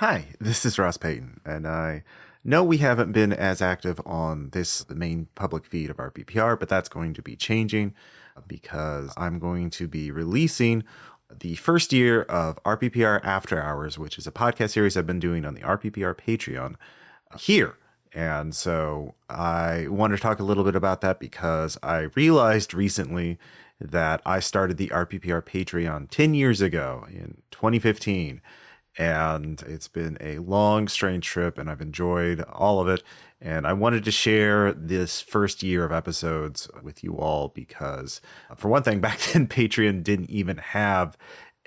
Hi, this is Ross Payton, and I know we haven't been as active on the main public feed of RPPR, but that's going to be changing because I'm going to be releasing the first year of RPPR After Hours, which is a podcast series I've been doing on the RPPR Patreon here. And so I wanted to talk a little bit about that because I realized recently that I started the RPPR Patreon 10 years ago in 2015. And it's been a long, strange trip, and I've enjoyed all of it. And I wanted to share this first year of episodes with you all because, for one thing, back then Patreon didn't even have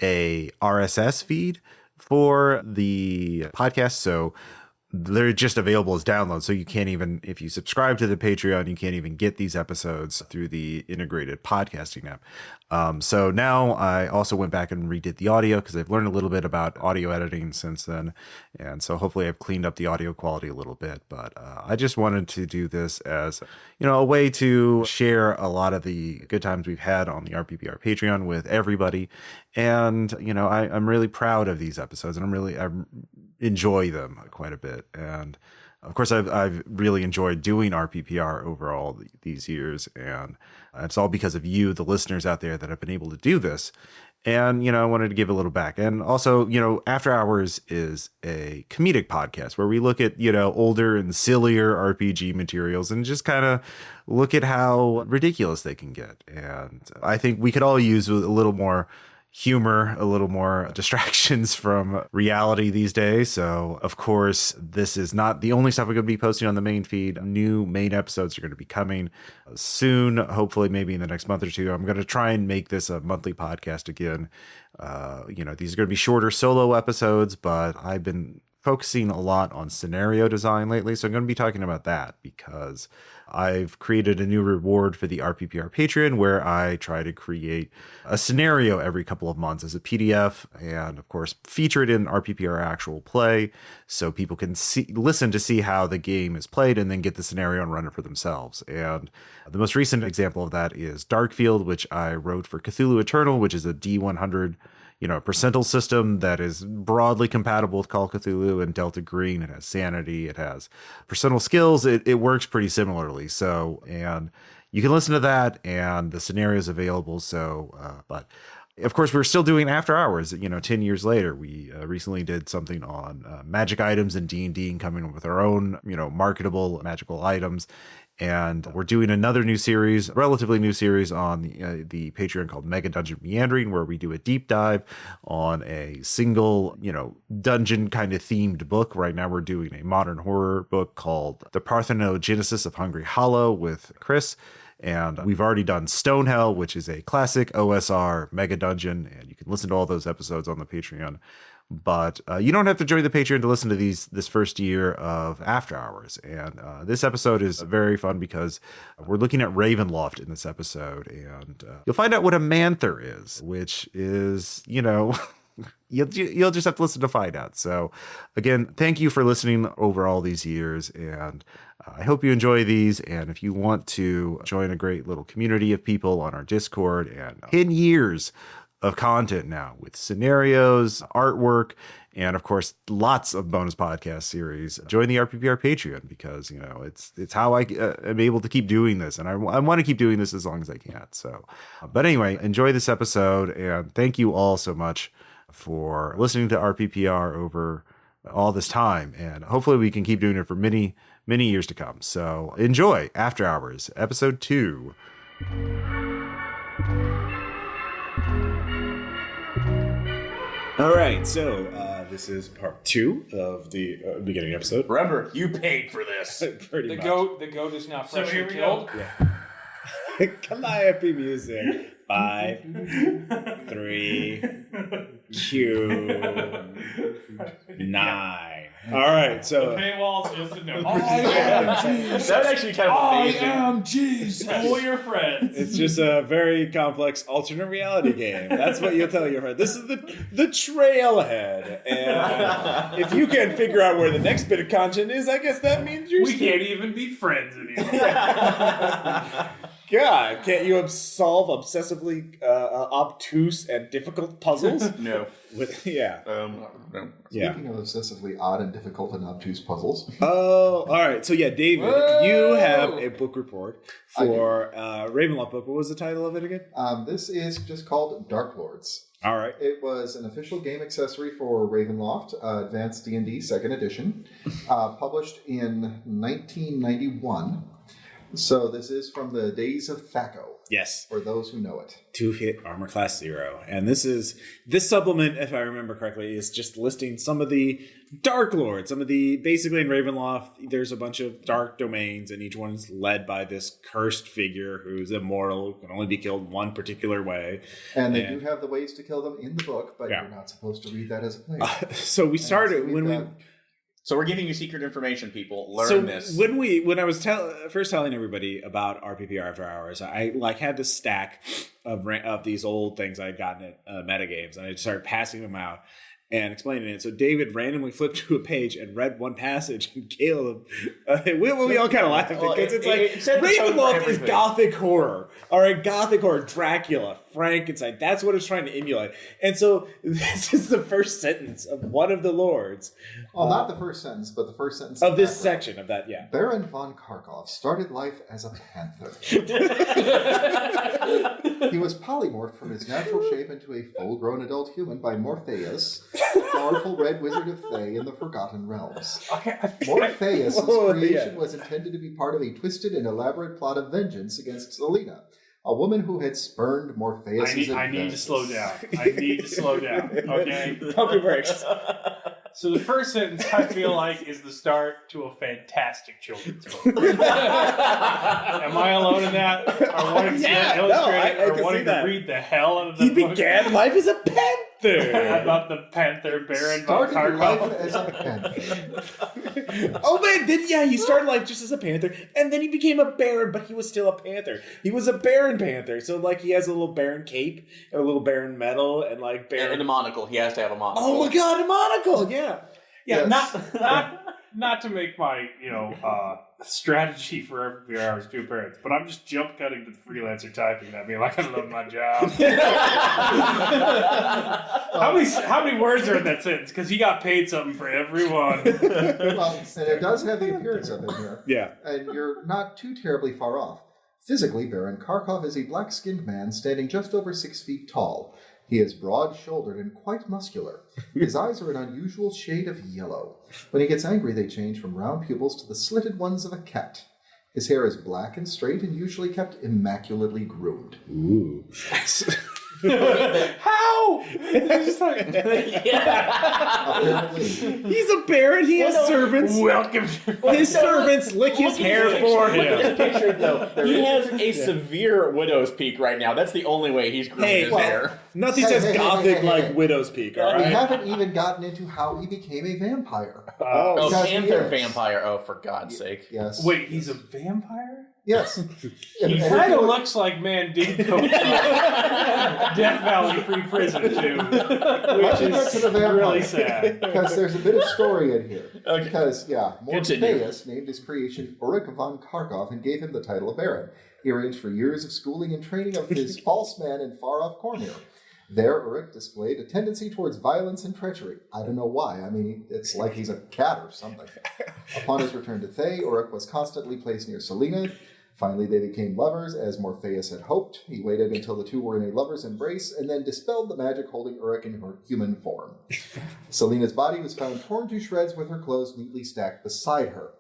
a RSS feed for the podcast. So they're just available as downloads. So you can't even, if you subscribe to the Patreon, you can't even get these episodes through the integrated podcasting app. So now I also went back and redid the audio because I've learned a little bit about audio editing since then. And so hopefully I've cleaned up the audio quality a little bit. But I just wanted to do this as, a way to share a lot of the good times we've had on the RPPR Patreon with everybody. And, I'm really proud of these episodes, and I enjoy them quite a bit. And of course, I've really enjoyed doing RPPR over all these years. And it's all because of you, the listeners out there, that have been able to do this. And, I wanted to give a little back. And also, After Hours is a comedic podcast where we look at, older and sillier RPG materials and just kind of look at how ridiculous they can get. And I think we could all use a little more humor, a little more distractions from reality these days. So, of course, this is not the only stuff we're going to be posting on the main feed. New main episodes are going to be coming soon, hopefully maybe in the next month or two. I'm going to try and make this a monthly podcast again. These are going to be shorter solo episodes, but I've been focusing a lot on scenario design lately. So I'm going to be talking about that because I've created a new reward for the RPPR Patreon where I try to create a scenario every couple of months as a PDF and, of course, feature it in RPPR actual play so people can listen to see how the game is played and then get the scenario and run it for themselves. And the most recent example of that is Darkfield, which I wrote for Cthulhu Eternal, which is a D100 percentile system that is broadly compatible with Call of Cthulhu and Delta Green. It has sanity. It has percentile skills. It works pretty similarly. So, and you can listen to that and the scenario is available. So, but of course, we're still doing After Hours. 10 years later, we recently did something on magic items and D&D and coming up with our own, marketable magical items. And we're doing another new series, relatively new series on the Patreon called Mega Dungeon Meandering, where we do a deep dive on a single, dungeon kind of themed book. Right now we're doing a modern horror book called The Parthenogenesis of Hungry Hollow with Chris. And we've already done Stonehell, which is a classic OSR mega dungeon. And you can listen to all those episodes on the Patreon. But you don't have to join the Patreon to listen to this first year of After Hours. And this episode is very fun because we're looking at Ravenloft in this episode. And you'll find out what a Manther is, which is, you'll just have to listen to find out. So again, thank you for listening over all these years. And I hope you enjoy these. And if you want to join a great little community of people on our Discord, and 10 years of content now with scenarios, artwork, and of course, lots of bonus podcast series. Join the RPPR Patreon because, it's how I am able to keep doing this. And I want to keep doing this as long as I can. So, but anyway, enjoy this episode. And thank you all so much for listening to RPPR over all this time. And hopefully we can keep doing it for many, many years to come. So enjoy After Hours, episode 2. All right, so this is part 2 of the beginning episode. Remember, you paid for this. The goat is now freshly killed. Yeah. Calliope music. 5, 3, 2, 9. All right, so the paywall's just a no. That would actually be kind of amazing. I am Jesus. Fool your friends. It's just a very complex alternate reality game. That's what you'll tell your friend. This is the trailhead, and if you can't figure out where the next bit of content is, I guess that means we can't even be friends anymore. God, can't you solve obsessively obtuse and difficult puzzles? No. Yeah. No. Yeah. Speaking of obsessively odd and difficult and obtuse puzzles, Oh, all right. So yeah, David, you have a book report for Ravenloft book. What was the title of it again? this is just called Darklords. All right. It was an official game accessory for Ravenloft, Advanced D&D 2nd Edition, published in 1991. So this is from the days of Thaco, Yes. for those who know it. 2-hit armor class 0. And this supplement, if I remember correctly, is just listing some of the Darklords. Basically in Ravenloft, there's a bunch of dark domains, and each one's led by this cursed figure who's immortal, can only be killed one particular way. And they do have the ways to kill them in the book, but Yeah. you're not supposed to read that as a player. So we started So we're giving you secret information, people. Learn this. when I was first telling everybody about RPPR After Hours, I had this stack of these old things I had gotten at metagames, and I started passing them out and explaining it. So David randomly flipped to a page and read one passage, and Caleb, we all kind of laughed because it's set the tone for Ravenloft is everything. gothic horror. All right, gothic horror, Dracula, Frankenstein. That's what it's trying to emulate. And so this is the first sentence of one of the lords. Well, not the first sentence, but the first sentence Of this background. section of that, yeah. Baron von Karkov started life as a panther. He was polymorphed from his natural shape into a full-grown adult human by Morpheus, powerful red wizard of Thay in the Forgotten Realms. Morpheus' creation was intended to be part of a twisted and elaborate plot of vengeance against Selena, a woman who had spurned Morpheus' I need to slow down. Okay? Pump your brakes. So the first sentence, I feel like, is the start to a fantastic children's book. Am I alone in that? Or wanting to I illustrate can or see wanting that. to read the hell out of the He book? began life as a panther. About the Panther Baron von Started life Karkov. as a panther. Oh man, he started life just as a panther, and then he became a baron, but he was still a panther. He was a baron panther, so he has a little baron cape and a little baron medal and baron. And a monocle. He has to have a monocle. Oh my god, a monocle! Yeah. Yeah, Yes. not to make my strategy for every hours too apparent, but I'm just jump cutting to the freelancer typing that me like I love my job. How many words are in that sentence? Because he got paid something for every one. Well, and it does have the appearance of it here. Yeah. And you're not too terribly far off. Physically, Baron Karkov is a black-skinned man standing just over 6 feet tall. He is broad-shouldered and quite muscular. His eyes are an unusual shade of yellow. When he gets angry, they change from round pupils to the slitted ones of a cat. His hair is black and straight and usually kept immaculately groomed. Ooh. How? Apparently, He's a baron. He has servants. Welcome. His servants lick his hair for Look at him. this picture, though. He has a severe widow's peak right now. That's the only way he's grooming Hey, his hair. nothing Hey, says hey, gothic hey, like hey. Widow's Peak, all we right? haven't even gotten into how he became a vampire. Oh, Because he Panther is. vampire. Oh, for God's sake. Yes. Wait, he's a vampire? Yes. He kind of looks like Mandingo from Death Valley Free Prison too, which is really sad. Because there's a bit of story in here. Okay. Because, Continue. Morpheus named his creation Ulrich von Karkov and gave him the title of Baron. He arranged for years of schooling and training of his false man in far-off Cornhill. There, Ulrich displayed a tendency towards violence and treachery. I don't know why. I mean, it's like he's a cat or something. Upon his return to Thay, Ulrich was constantly placed near Selena. Finally, they became lovers, as Morpheus had hoped. He waited until the two were in a lover's embrace, and then dispelled the magic holding Ulrich in her human form. Selena's body was found torn to shreds with her clothes neatly stacked beside her.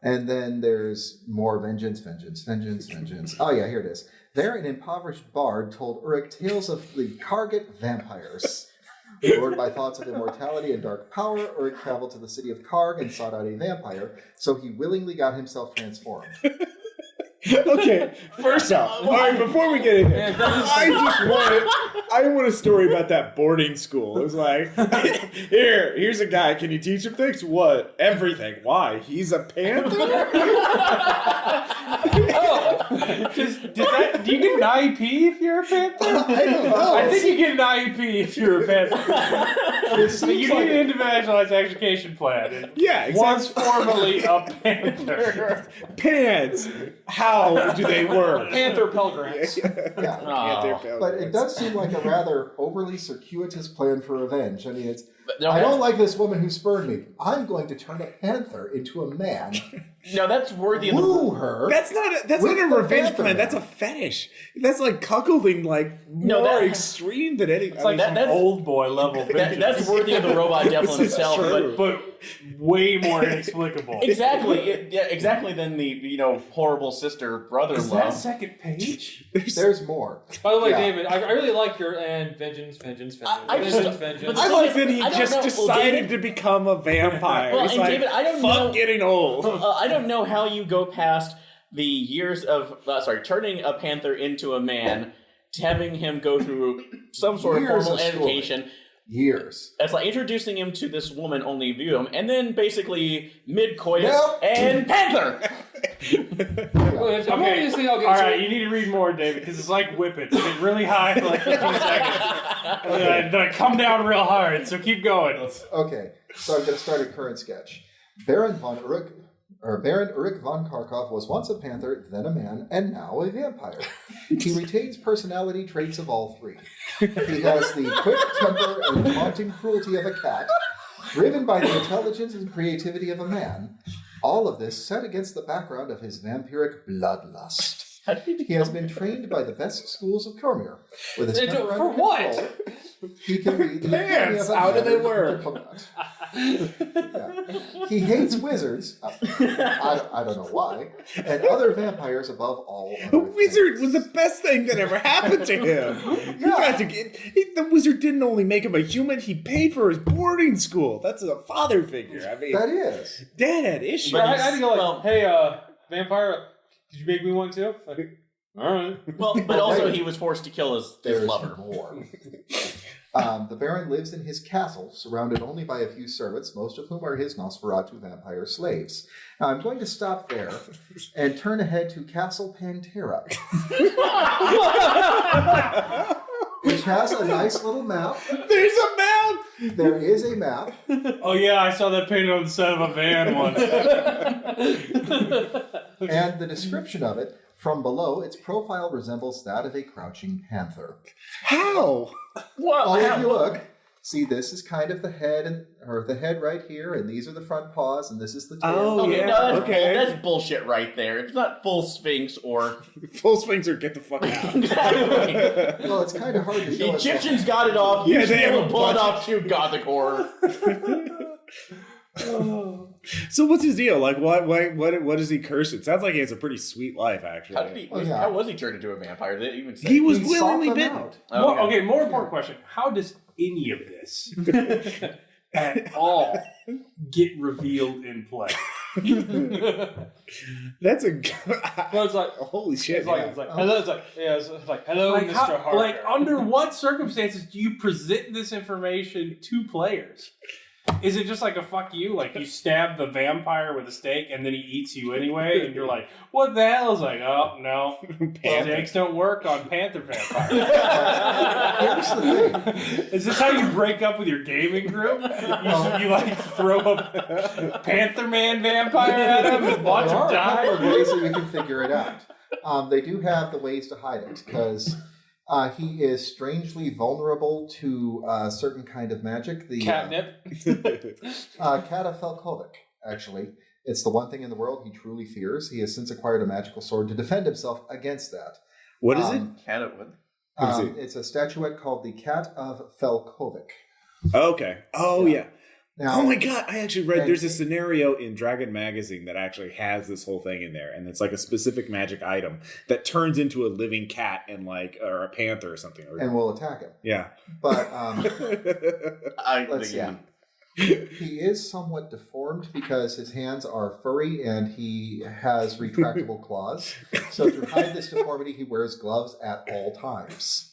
And then there's more vengeance. Oh yeah, here it is. There, an impoverished bard told Ulrich tales of the Kargat vampires. Lured by thoughts of immortality and dark power, Ulrich traveled to the city of Karg and sought out a vampire, so he willingly got himself transformed. Okay, first off, all right, before we get in here, I want a story about that boarding school. It was like, here's a guy, can you teach him things? What? Everything. Why? He's a panther? Do you get an IEP if you're a panther? I don't know. I think you get an IEP if you're a panther. It But you seems need like an individualized education plan. And Yeah, once exactly. formerly a panther. Pants. How do they work? Panther Pell Grants. yeah. Panther But it does seem like a rather overly circuitous plan for revenge. I mean, it's No, I don't like this woman who spurned me. I'm going to turn a panther into a man. No, that's worthy of the. Woo her. That's not a With the revenge panther plan. man. That's a fetish. That's like cuckolding, like No, more that- extreme than any. It's like that- some that's- old boy level That's worthy of the robot devil This is himself, true. but way more inexplicable. exactly, exactly than the horrible sister Is brother-in-law. that second page? There's more. By the way, Yeah. David, I really like your and vengeance. I just- vengeance. but I the like thing that is, he I don't just know- well, decided David- to become a vampire. Well, He's and like, David, I don't fuck know- getting old. I don't know how you go past the years of turning a panther into a man, to having him go through some sort of Years formal of schooling. education. Years. It's like introducing him to this woman only view him, and then basically mid-coitus Nope. and panther. I'm only to see how All right, you need to read more, David, because it's like whippets. They get really high for like 15 seconds. And then I come down real hard, so keep going. Okay, so I'm going to start a current sketch. Baron Ulrich von Karkov was once a panther, then a man, and now a vampire. He retains personality traits of all three. He has the quick temper and taunting cruelty of a cat, driven by the intelligence and creativity of a man. All of this set against the background of his vampiric bloodlust. He has been trained by the best schools of Cormier. With his temper For under what? control, he can read the Pants, epitome of a how do they mannered work? diplomat. Yeah. He hates wizards. I don't know why. And other vampires above all. The Other wizard things. was the best thing that ever happened to him. You got to the wizard didn't only make him a human; he paid for his boarding school. That's a father figure. I mean, That is. Dad had issues. I had to go like, Well- hey, vampire, did you make me one too? Like, all right. Well, but also he was forced to kill his There's lover. more. The Baron lives in his castle, surrounded only by a few servants, most of whom are his Nosferatu vampire slaves. Now, I'm going to stop there and turn ahead to Castle Pantera, which has a nice little map. There's a map. There is a map. Oh yeah, I saw that painted on the side of a van once. And the description of it, from below, its profile resembles that of a crouching panther. How? Well, if you look, see, this is kind of the head, or the head right here, and these are the front paws, and this is the tail. Oh, Okay, yeah, no, okay. that's bullshit right there. It's not full Sphinx or Full Sphinx or get the fuck out. exactly. Well, it's kind of hard to show. The us Egyptians got it off. Yeah, You they should be have able a to pull it bunch off too, gothic horror. So what's his deal? Like, what does he curse? It sounds like he has a pretty sweet life, actually. How was he turned into a vampire? Did it even say? He was He willingly sought them bitten. out. Oh, Okay, more important question. How does any of this at all get revealed in play? That's a Well, it's like, holy shit. it's like, yeah. it's like, hello, it's like, hello, Like, Mr. how, Harper. like, under what circumstances do you present this information to players? Is it just like a fuck you? Like you stab the vampire with a stake and then he eats you anyway, and you're like, what the hell? It's like, oh no, stakes don't work on panther vampires. Here's the thing. Is this how you break up with your gaming group? You like throw a Panther Man vampire at him and watch There him are a couple of die? ways that you can figure it out. They do have the ways to hide it, because he is strangely vulnerable to a certain kind of magic. The Catnip. Kata Felkovic, actually. It's the one thing in the world he truly fears. He has since acquired a magical sword to defend himself against that. What is it? It's a statuette called the Cat of Felkovic. Okay. Oh yeah. Now, Oh my god! I actually read and- there's a scenario in Dragon Magazine that actually has this whole thing in there, and it's like a specific magic item that turns into a living cat and or a panther or something. and will attack him. Yeah. But I let's see. yeah. He is somewhat deformed because his hands are furry and he has retractable claws. So to hide this deformity, he wears gloves at all times.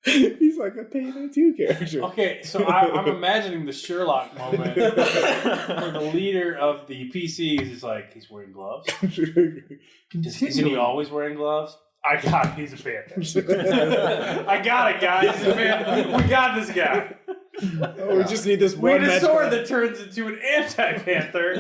He's like a Payday 2 character. Okay, so I'm imagining the Sherlock moment where the leader of the PCs is like, he's wearing gloves. Isn't he always wearing gloves? I got it. He's a panther. I got it, guys. He's a panther. We got this guy. We just need this one. We need a sword that turns into an anti-panther.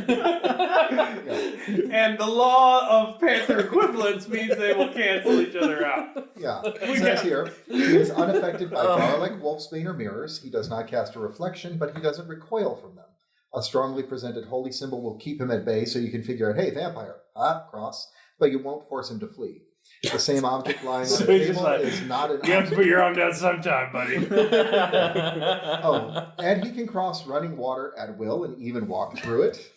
And the law of panther equivalence means they will cancel each other out. Yeah. It says here, he is unaffected by garlic, wolfsbane, or mirrors. He does not cast a reflection, but he doesn't recoil from them. A strongly presented holy symbol will keep him at bay, so you can figure out, hey, vampire, cross, but you won't force him to flee. The same object lying on the table is not an You have to put your arm down sometime, buddy. Oh, and he can cross running water at will and even walk through it.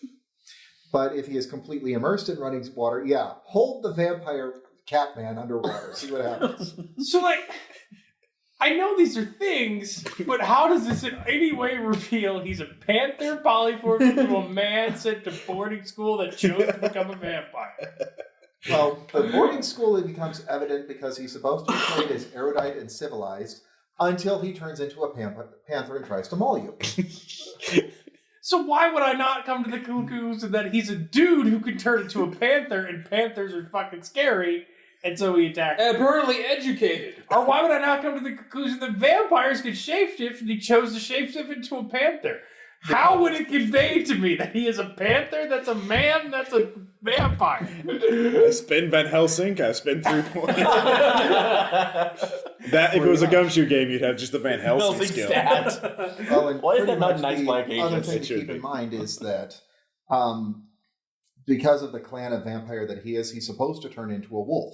But if he is completely immersed in running water, hold the vampire Catman underwater. See what happens. So, like, I know these are things, but how does this in any way reveal he's a panther polyformed into a man sent to boarding school that chose to become a vampire? Well, the boarding school it becomes evident because he's supposed to be played as erudite and civilized until he turns into a panther and tries to maul you. So why would I not come to the conclusion that he's a dude who can turn into a panther and panthers are fucking scary and so he attacks? Apparently educated. Or why would I not come to the conclusion that vampires can shapeshift and he chose to shapeshift into a panther? How would it convey to me that he is a panther, that's a man, that's a vampire? I spin Van Helsing, I spin 3 points. That if it was a gumshoe game, you'd have just the Van Helsing skill. Well, and Why is pretty that not much nice the black other agents? thing to keep in mind is that because of the clan of vampire that he is, he's supposed to turn into a wolf.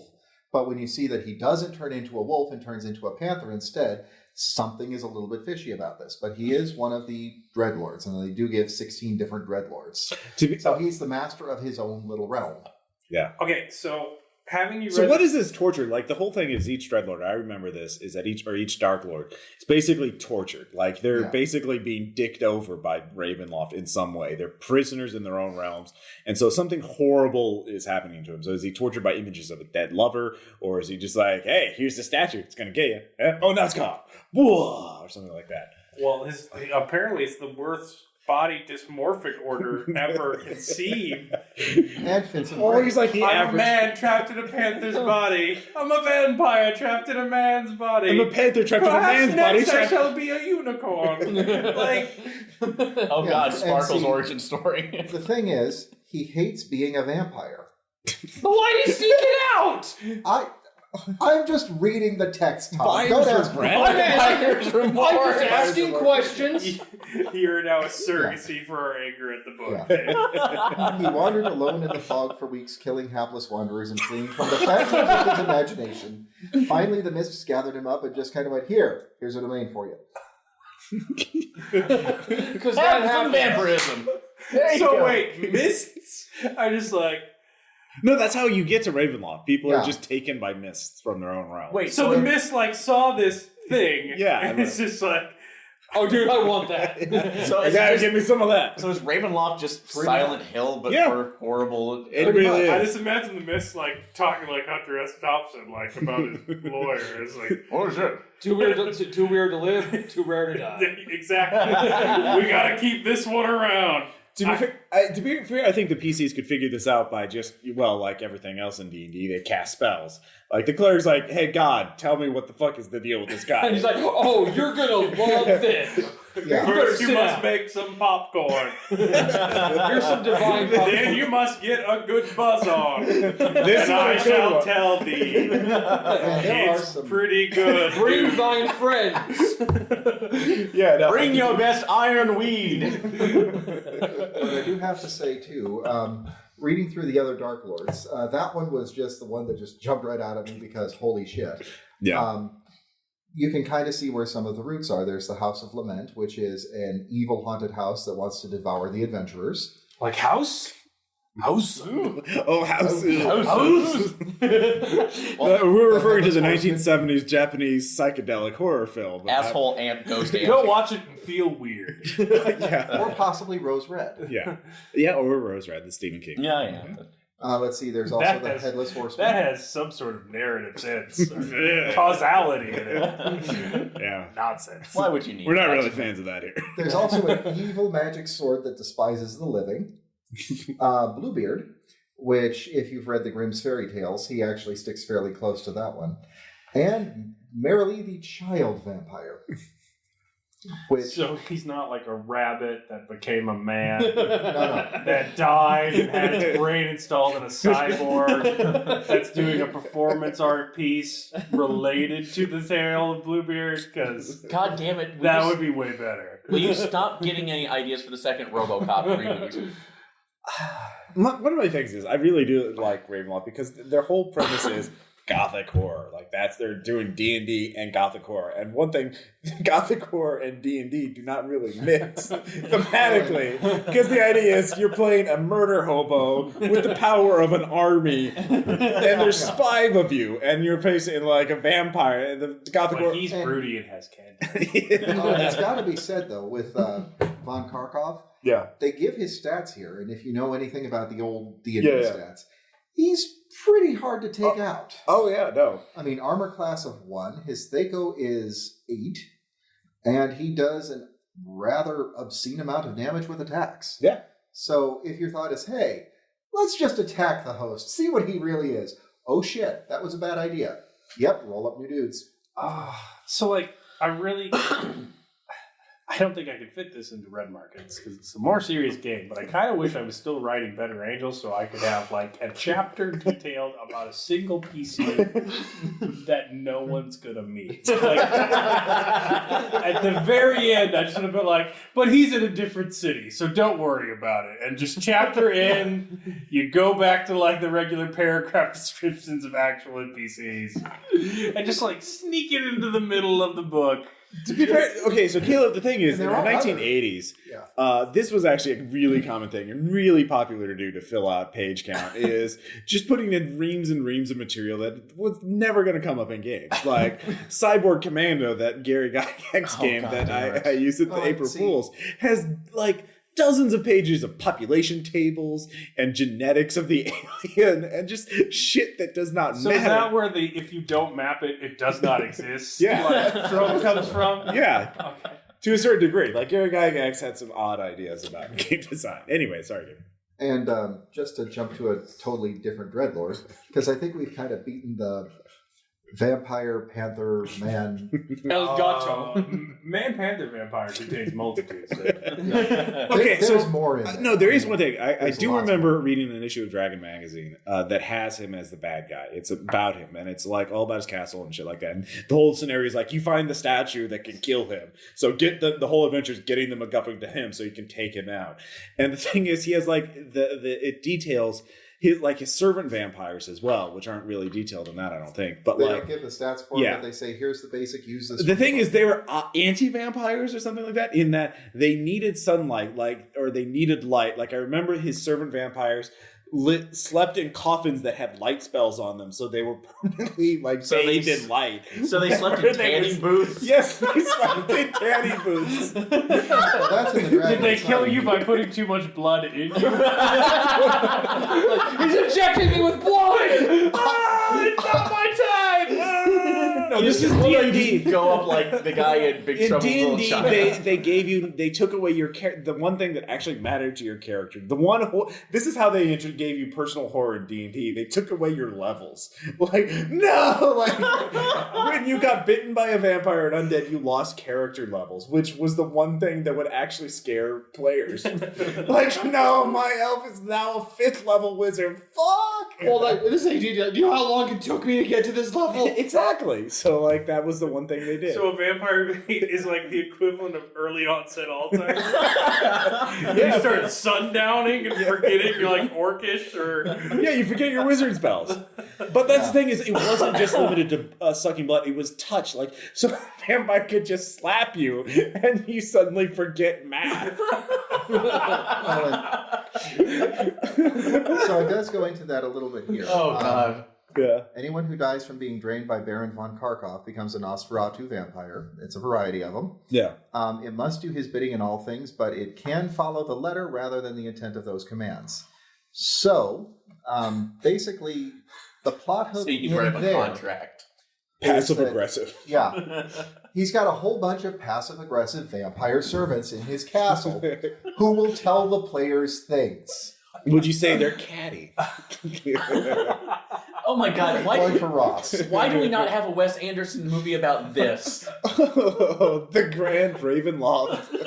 But when you see that he doesn't turn into a wolf and turns into a panther instead, something is a little bit fishy about this. But he is one of the Dreadlords, and they do give 16 different Dreadlords. So he's the master of his own little realm. Yeah. Okay, so having you read... So what is this torture? Like, the whole thing is each Dreadlord, I remember this, is that each Darklord is basically tortured. Like, they're basically being dicked over by Ravenloft in some way. They're prisoners in their own realms. And so something horrible is happening to him. So is he tortured by images of a dead lover? Or is he just like, hey, here's the statue. It's going to get you. Oh, now it's gone. Whoa! Or something like that. Well, apparently it's the worst body dysmorphic order ever conceived. And fits in Or he's like the I'm average... a man trapped in a panther's body. I'm a vampire trapped in a man's body. I'm a panther trapped in a man's body. Next I shall be a unicorn. Like, Oh God, and Sparkle's see, origin story. The thing is, he hates being a vampire. But why did he get out? I'm just reading the text, Tom. Buyers Don't ask for me. bread? I'm just asking questions. you're now a surrogacy for our anger at the book. Yeah. He wandered alone in the fog for weeks, killing hapless wanderers and fleeing from the phantoms of his imagination. Finally, the mists gathered him up and just kind of went, here's a domain for you. Because that Have some happened. vampirism. There you So go. wait, mists? I just like... No, that's how you get to Ravenloft. People Yeah. are just taken by mists from their own realm. Wait, So the mist like saw this thing. Yeah, And it's just like... Oh, dude, I want that. So I is, gotta just, give me some of that. so is Ravenloft just Pretty Silent Hill, but Yeah. for horrible? It really I is. just imagine the mist like talking like Hunter S. Thompson, like about his lawyer. It's like Oh shit! Too weird to live, too rare to die. exactly. We gotta keep this one around. To be fair, I think the PCs could figure this out by just, well, like everything else in D&D, they cast spells. Like, the cleric's like, hey, God, tell me what the fuck is the deal with this guy. And he's like, oh, you're gonna love this. Yeah. First, you sit must down. make some popcorn. Here's some divine Then popcorn. you must get a good buzz on. This And is what I I shall shall tell thee, And there are it's some... pretty good. Bring thine friends. Yeah, no. Bring your best iron weed. But I do have to say, too, reading through the other Darklords, that one was just the one that just jumped right out at me because holy shit. Yeah. You can kind of see where some of the roots are. There's the House of Lament, which is an evil haunted house that wants to devour the adventurers. Like house? House. Oh, house. House. We're referring to the 1970s Japanese psychedelic horror film. Asshole ant ghost ant. Go watch it and feel weird. Or Yeah. possibly Rose Red. Yeah. Yeah, or Rose Red, the Stephen King. Yeah. Let's see, there's also the Headless Horseman. That has some sort of narrative sense. Or causality in it. Yeah. Nonsense. Why would you need We're not that? really fans of that here. There's also an evil magic sword that despises the living. Bluebeard, which, if you've read the Grimm's fairy tales, he actually sticks fairly close to that one. And Merrily the Child Vampire. So he's not like a rabbit that became a man No. that died and had its brain installed in a cyborg that's doing a performance art piece related to the tale of Bluebeard, because God damn it. that would be way better. Will you stop getting any ideas for the second RoboCop reboot? One of my things is I really do like Ravenloft because their whole premise is gothic horror. Like they're doing D&D and gothic horror. And one thing, gothic horror and D&D do not really mix thematically, because the idea is you're playing a murder hobo with the power of an army, and there's 5 of you, and you're facing like a vampire. And the gothic horror. But he's broody and has candy. It's got to be said, though, with Von Karkov, Yeah. they give his stats here, and if you know anything about the old D&D Yeah. stats, he's pretty hard to take out. Oh yeah, no. I mean, armor class of 1, his Thaco is 8, and he does a rather obscene amount of damage with attacks. Yeah. So if your thought is, hey, let's just attack the host, see what he really is. Oh shit, that was a bad idea. Yep, roll up new dudes. So, like, I really... I don't think I could fit this into Red Markets because it's a more serious game, but I kind of wish I was still writing Better Angels so I could have, like, a chapter detailed about a single PC that no one's gonna meet. Like, at the very end, I just would have been like, but he's in a different city, so don't worry about it. And just chapter in, you go back to, like, the regular paragraph descriptions of actual NPCs, and just, like, sneak it into the middle of the book. To be fair, okay, so Caleb, the thing is, in the And they're all 1980s, Yeah. this was actually a really common thing and really popular to do to fill out page count, is just putting in reams and reams of material that was never going to come up in games. Like Cyborg Commando, that Gary Gygax game that I used at the April Fools, has like dozens of pages of population tables and genetics of the alien and just shit that does not So matter. is that where the if you don't map it, it does not exist? Yeah. Like, trope comes from? Yeah. Okay. To a certain degree. Like, Gary Gygax had some odd ideas about game design. Anyway, sorry, Gabe. And just to jump to a totally different Dreadlord, because I think we've kind of beaten the vampire, panther, man. El Gato. Man Panther Vampire contains multitudes. Okay, There's so more in there. no, there is one thing. I There's do lots remember reading an issue of Dragon Magazine that has him as the bad guy. It's about him, and it's like all about his castle and shit like that. And the whole scenario is like you find the statue that can kill him. So get the whole adventure is getting the MacGuffin to him so you can take him out. And the thing is, he has like it details his servant vampires as well, which aren't really detailed in that, I don't think. But They like, don't give the stats for yeah. it, but they say, here's the basic, use this. the thing is, they were anti-vampires or something like that, in that they needed sunlight, or they needed light. Like, I remember his servant vampires slept in coffins that had light spells on them, so they were permanently bathed in light. So they slept in tanning booths? Yes, they slept in tanning booths. That's in the Dragon. Did they kill you by putting too much blood in you? He's injecting me with blood! It's not my time! No, this is D&D. Go up like the guy in Big In Trouble in Little D&D, China. they took away your the one thing that actually mattered to your character. This is how they gave you personal horror in D&D. They took away your levels. Like, no! Like, when you got bitten by a vampire and undead, you lost character levels, which was the one thing that would actually scare players. Like, no, my elf is now a 5th level wizard. Fuck! Well, like, this is do you know how long it took me to get to this level? Exactly. So, like, that was the one thing they did. So a vampire is like the equivalent of early onset Alzheimer's. Yeah, You start sundowning and forgetting you're like orcish or... yeah, you forget your wizard spells. But that's the thing is, it wasn't just limited to sucking blood. It was touch. Like, so a vampire could just slap you, and you suddenly forget math. So it does go into that a little bit here. Oh, God. Yeah. Anyone who dies from being drained by Baron von Karkov becomes a Nosferatu vampire. It's a variety of them. Yeah. It must do his bidding in all things, but it can follow the letter rather than the intent of those commands. So, Basically, the plot hook So you in can write up a there contract. Passive that- aggressive. Yeah. He's got a whole bunch of passive-aggressive vampire servants in his castle who will tell the players things. Would you say they're catty? Oh my god, Going for Ross. why do we not have a Wes Anderson movie about this? The Grand Ravenloft.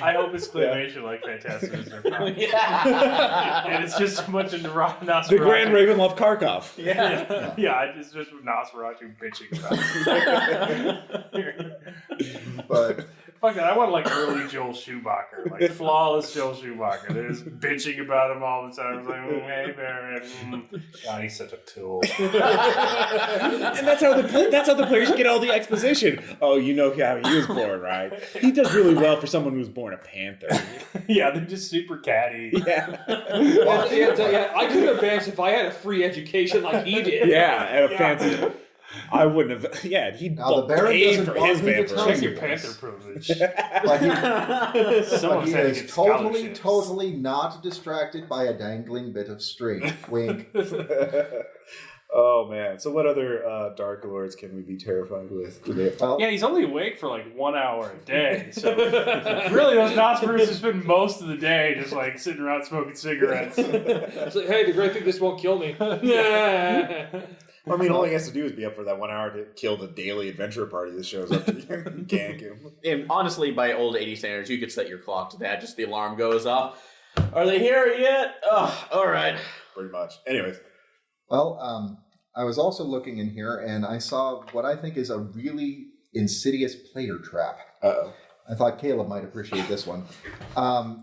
I hope it's claymation like Fantastic Mr. Fox. Yeah. And it's just a bunch of Nosferatu. The Grand Ravenloft Karkov. Yeah, it's just Nosferatu bitching about it. But Fuck that, I want like early Joel Schumacher, like flawless Joel Schumacher. They're just bitching about him all the time. It's like, oh, hey, Baron. God, he's such a tool. And that's how the players get all the exposition. Oh, you know how he was born, right? He does really well for someone who was born a panther. Yeah, they're just super catty. Yeah. Yeah, I could advance if I had a free education like he did. Yeah, and a fancy. I wouldn't have. Yeah, he'd Now, the Baron pay doesn't for want his me to vampire. tell Check you your Panther privilege. but Someone he said is get totally, scholarships. totally not distracted by a dangling bit of string. Wink. Oh man! So what other Darklords can we be terrified with today? Well, Yeah, he's only awake for like 1 hour a day. So really, those Nosferatu spend most of the day just like sitting around smoking cigarettes. It's like, hey, the great thing, this won't kill me. I mean, all he has to do is be up for that 1 hour to kill the daily adventure party that shows up to gank him. And honestly, by old 80 standards, you could set your clock to that. Just the alarm goes off. Are they here yet? Oh, all right. Pretty much. Anyways. well, I was also looking in here, and I saw what I think is a really insidious player trap. Uh-oh. I thought Caleb might appreciate this one.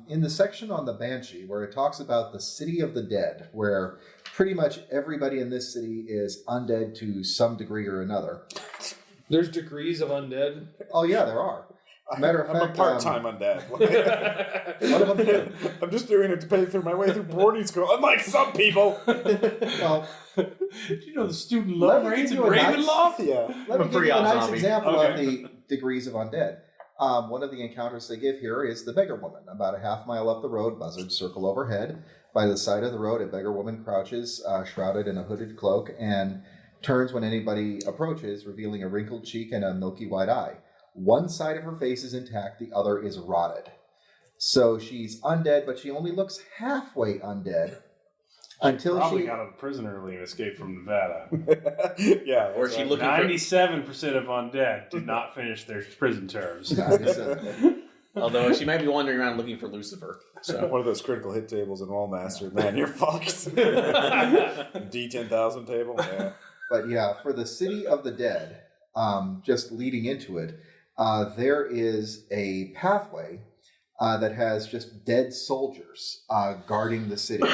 In the section on the Banshee, where it talks about the city of the dead, where pretty much everybody in this city is undead to some degree or another. There's degrees of undead. Oh, yeah, there are. Matter of I'm fact, a part-time undead. one of them do. I'm just doing it to pay for my way through boarding school, unlike some people. Well, Do you know the student Let loan me rates in give you a nice- Ravenloft? Yeah. let me I'm a give you pretty a hot nice zombie. example Okay. of the degrees of undead. One of the encounters they give here is the beggar woman. About a half mile up the road, buzzards circle overhead. By the side of the road, a beggar woman crouches, shrouded in a hooded cloak, and turns when anybody approaches, revealing a wrinkled cheek and a milky white eye. One side of her face is intact, the other is rotted. So she's undead, but she only looks halfway undead until Probably she... got out of prison early and escaped from Nevada. Yeah. Or is she looking for... 97% of undead did not finish their prison terms. Although she might be wandering around looking for Lucifer. So One of those critical hit tables in Rollmaster. Man, you're fucked. D10,000 table. Yeah. But yeah, for the City of the Dead, just leading into it, there is a pathway that has just dead soldiers guarding the city.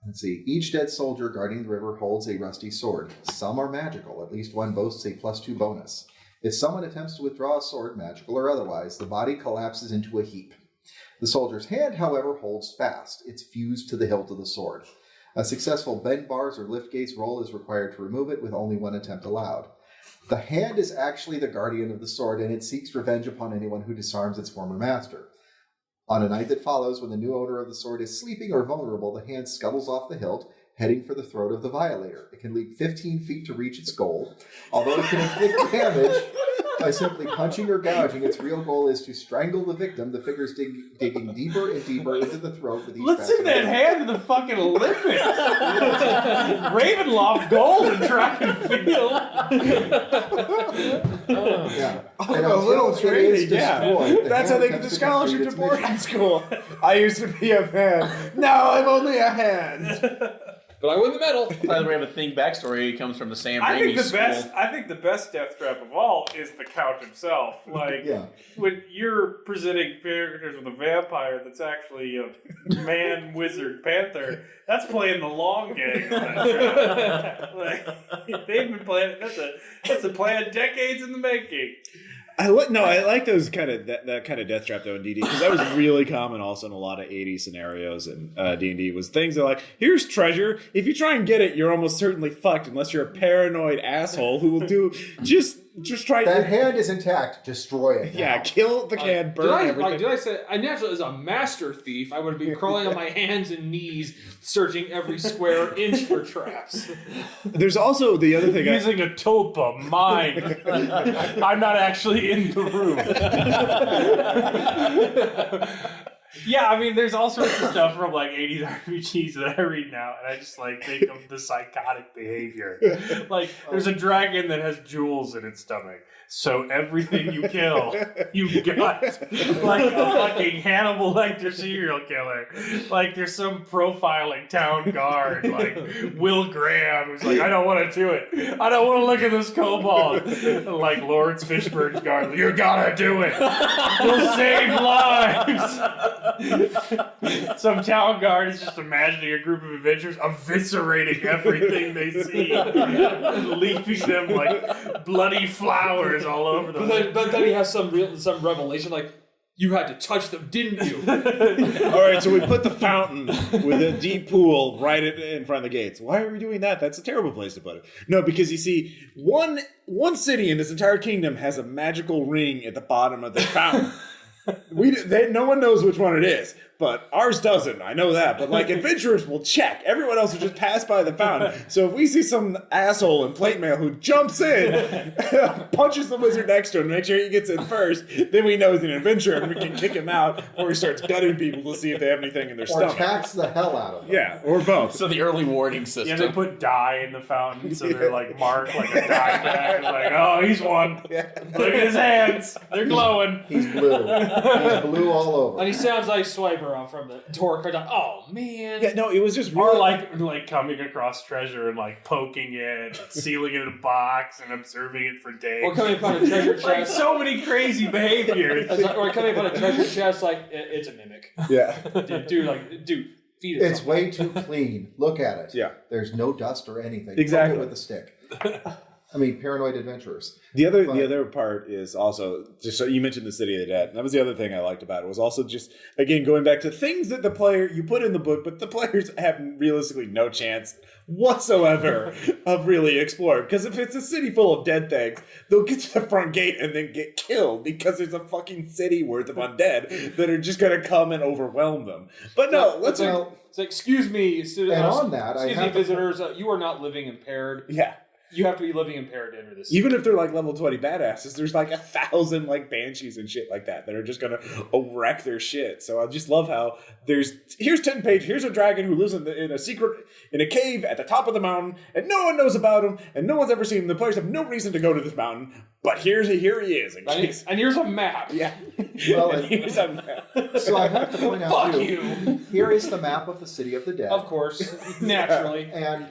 Let's see. Each dead soldier guarding the river holds a rusty sword. Some are magical. At least one boasts a +2 bonus. If someone attempts to withdraw a sword, magical or otherwise, the body collapses into a heap. The soldier's hand, however, holds fast. It's fused to the hilt of the sword. A successful bend bars or lift gates roll is required to remove it, with only one attempt allowed. The hand is actually the guardian of the sword, and it seeks revenge upon anyone who disarms its former master. On a night that follows, when the new owner of the sword is sleeping or vulnerable, the hand scuttles off the hilt, heading for the throat of the violator. It can leap 15 feet to reach its goal. Although it can inflict damage by simply punching or gouging, its real goal is to strangle the victim, the figures digging deeper and deeper into the throat with each Let's send that passing hand to the fucking Olympics. Ravenloft gold in track and field. Yeah. Oh, And a little until it is training, yeah. destroyed, the That's how hand they get attempts the to complete scholarship to its boarding mission. school. I used to be a fan. Now I'm only a hand. But I win the medal. by the way, we have a thing backstory. It comes from the Sam I think Raimi the best death trap of all is the Count himself. Like Yeah. when you're presenting characters with a vampire that's actually a man, wizard, panther, that's playing the long game. Like, they've been playing. That's a plan decades in the making. I like those kind of that kind of death trap though in D&D, because that was really common also in a lot of 80s scenarios in D&D, was things that like, here's treasure, if you try and get it, you're almost certainly fucked unless you're a paranoid asshole who will do just Just try That hand is intact. Destroy it. Yeah, now. kill the can, burn everything. Did I say I naturally, as a master thief, I would be crawling on my hands and knees, searching every square inch for traps. There's also the other thing. Using a tulpa, mine. I'm not actually in the room. Yeah, I mean, there's all sorts of stuff from like 80s RPGs that I read now, and I just like think of the psychotic behavior. Like, there's a dragon that has jewels in its stomach, so everything you kill, you got. Like a fucking Hannibal Lecter serial killer. Like, there's some profiling town guard, like Will Graham, who's like, I don't want to do it. I don't want to look at this kobold. And like Lawrence Fishburne's guard, you gotta do it. You'll save lives. Some town guard is just imagining a group of adventurers eviscerating everything they see, leaving them like bloody flowers all over them. But then he has some revelation like, you had to touch them, didn't you? All right, so we put the fountain with a deep pool right in front of the gates. Why are we doing that? That's a terrible place to put it. No, because you see, one city in this entire kingdom has a magical ring at the bottom of the fountain. No one knows which one it is, but ours doesn't. I know that. But like adventurers will check. Everyone else will just pass by the fountain. So if we see some asshole in plate mail who jumps in, punches the wizard next to him, make sure he gets in first, then we know he's an adventurer and we can kick him out, or he starts gutting people to see if they have anything in their Or stomach. tax the hell out of them. Yeah, or both. So the early warning system. Yeah, they put dye in the fountain, so they're like marked like a dye bag. Like, oh, he's one. Look at his hands; they're glowing. He's blue. He's blue all over. And he sounds like Swiper from the Torque. Oh man! Yeah, no, it was just Or really like coming across treasure and like poking it, sealing it in a box, and observing it for days. Or coming upon a treasure Like chest. so many crazy behaviors. Or coming upon a treasure chest like it's a mimic. yeah. Dude, feed it. It's something. way too clean. Look at it. Yeah. There's no dust or anything. Exactly. Poke it with a stick. I mean, paranoid adventurers. The other part is also just so you mentioned the City of the Dead. That was the other thing I liked about it. Was also just again going back to things that the player you put in the book, but the players have realistically no chance whatsoever of really exploring. Because if it's a city full of dead things, they'll get to the front gate and then get killed because there's a fucking city worth of undead that are just going to come and overwhelm them. But no, let's Well, It's like, excuse me, and on that, I excuse me, have to visitors. You are not living impaired. yeah. You have to be living impaired to enter this. Even if they're like level 20 badasses, there's like 1,000 like banshees and shit like that are just gonna wreck their shit. So I just love how here's 10 pages, here's a dragon who lives in a cave at the top of the mountain, and no one knows about him, and no one's ever seen him. The players have no reason to go to this mountain, but here he is. In case. And here's a map. Yeah. Well, And here's a map. so I have to point out Fuck too, you. here is the map of the City of the Dead. Of course, naturally. And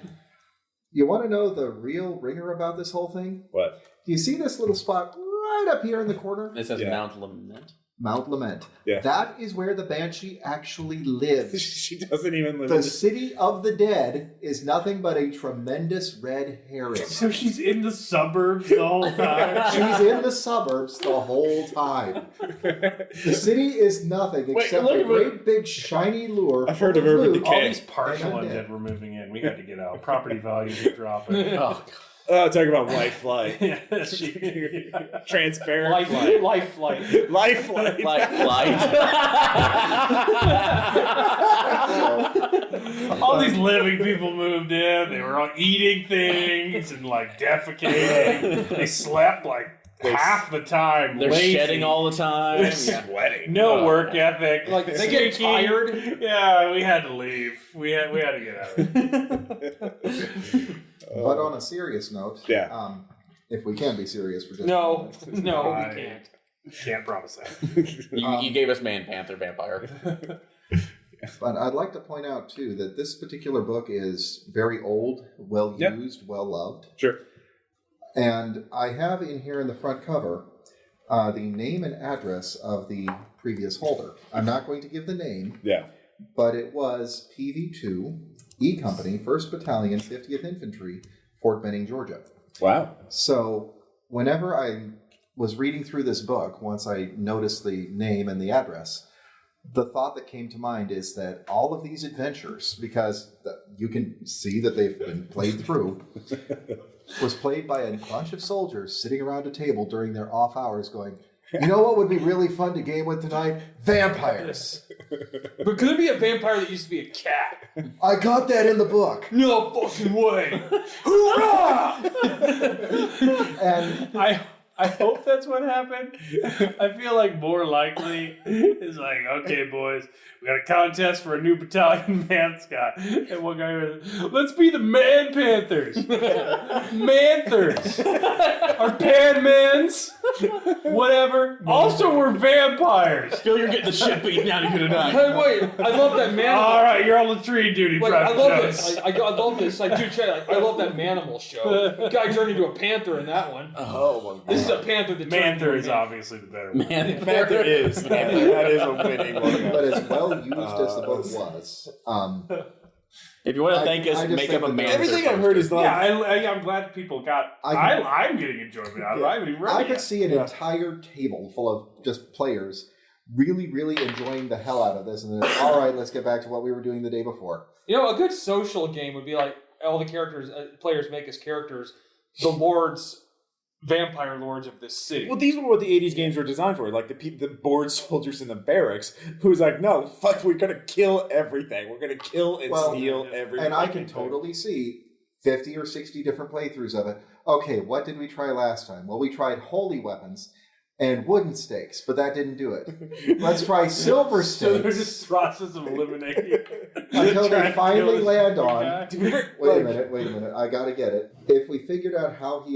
you want to know the real ringer about this whole thing? What? Do you see this little spot right up here in the corner? It says Yeah. Mount Lament. Mount Lament. Yeah. That is where the Banshee actually lives. She doesn't even live The in City of the Dead is nothing but a tremendous red herring. So she's in the suburbs the whole time. She's in the suburbs the whole time. The city is nothing except look a at great big shiny lure. I've heard full of Urban loot. Decay. All these partial And I'm undead were moving in. We had to get out. Property values are dropping. Oh, talk about life flight. Yeah, Transparent Life flight. flight. Life flight. like flight. all these living people moved in. They were all eating things and like defecating. They slept like half the time. They're lazy. shedding all the time. They're Yeah. Sweating. No work ethic. Like they get Sneaky. tired. Yeah, we had to leave. We had to get out of it. But on a serious note, Yeah. if we can be serious for just No, a minute. no, I- we can't. Can't promise that. You gave us Man Panther Vampire. But I'd like to point out too that this particular book is very old, well Yep. used, well loved. Sure. And I have in here in the front cover the name and address of the previous holder. I'm not going to give the name, Yeah. but it was PV2 E Company, 1st Battalion, 50th Infantry, Fort Benning, Georgia. Wow. So whenever I was reading through this book, once I noticed the name and the address, the thought that came to mind is that all of these adventures, because you can see that they've been played through, was played by a bunch of soldiers sitting around a table during their off hours going, you know what would be really fun to game with tonight? Vampires. But could it be a vampire that used to be a cat? I got that in the book. No fucking way! Hoorah! And I hope that's what happened. I feel like more likely is like, okay, boys, we got a contest for a new battalion mascot. And one guy goes, let's be the Man Panthers. Manthers. Or Panmans. Whatever. Also, we're vampires. Phil, you're getting the shit beaten out of you tonight. Hey, wait! I love that man. All right, you're on latrine duty, Wait, Private I love Jones. this. I love this. I do check. I love that Manimal show. Guy turned into a panther in that one. Oh, This is a panther that turned into Manther a is man. obviously the better one. Manther is. That is a winning one. but as well used as the book was, If you want to thank us, I just make think up a that man. Everything I've heard is like. Yeah, I'm glad people got. I'm getting enjoyment out of it. I haven't even read I it could yet. see an entire table full of just players really, really enjoying the hell out of this. And then, all right, let's get back to what we were doing the day before. You know, a good social game would be like all the characters, players make as characters, the lords, vampire lords of this city. Well, these were what the 80s games were designed for. Like the bored soldiers in the barracks who was like, no, fuck, we're going to kill everything. We're going to kill and steal everything. And I can totally see 50 or 60 different playthroughs of it. Okay, what did we try last time? Well, we tried holy weapons and wooden stakes, but that didn't do it. Let's try silver So there's stakes this process of eliminating until Try they to finally kill land this on. guy. Wait a minute. I gotta get it. If we figured out how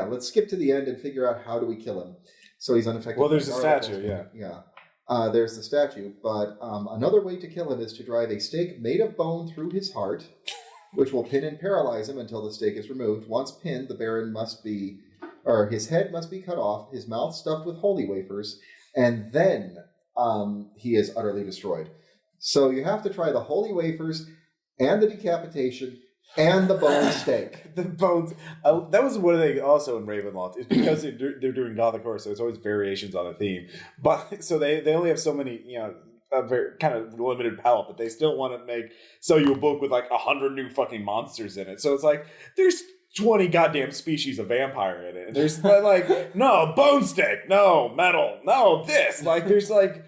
let's skip to the end and figure out how do we kill him. So he's unaffected. Well, there's by a our statue, weapons. Yeah. There's the statue, but another way to kill him is to drive a stake made of bone through his heart, which will pin and paralyze him until the stake is removed. Once pinned, his head must be cut off, his mouth stuffed with holy wafers, and then he is utterly destroyed. So you have to try the holy wafers and the decapitation and the bone stake. The bones. That was one thing also in Ravenloft. It's because they're doing Gothic horror, so it's always variations on a theme. But so they only have so many, a very kind of limited palette, but they still want to sell you a book with like 100 new fucking monsters in it. So it's like there's 20 goddamn species of vampire in it. And there's like no bone stake, no metal, no this. Like there's like.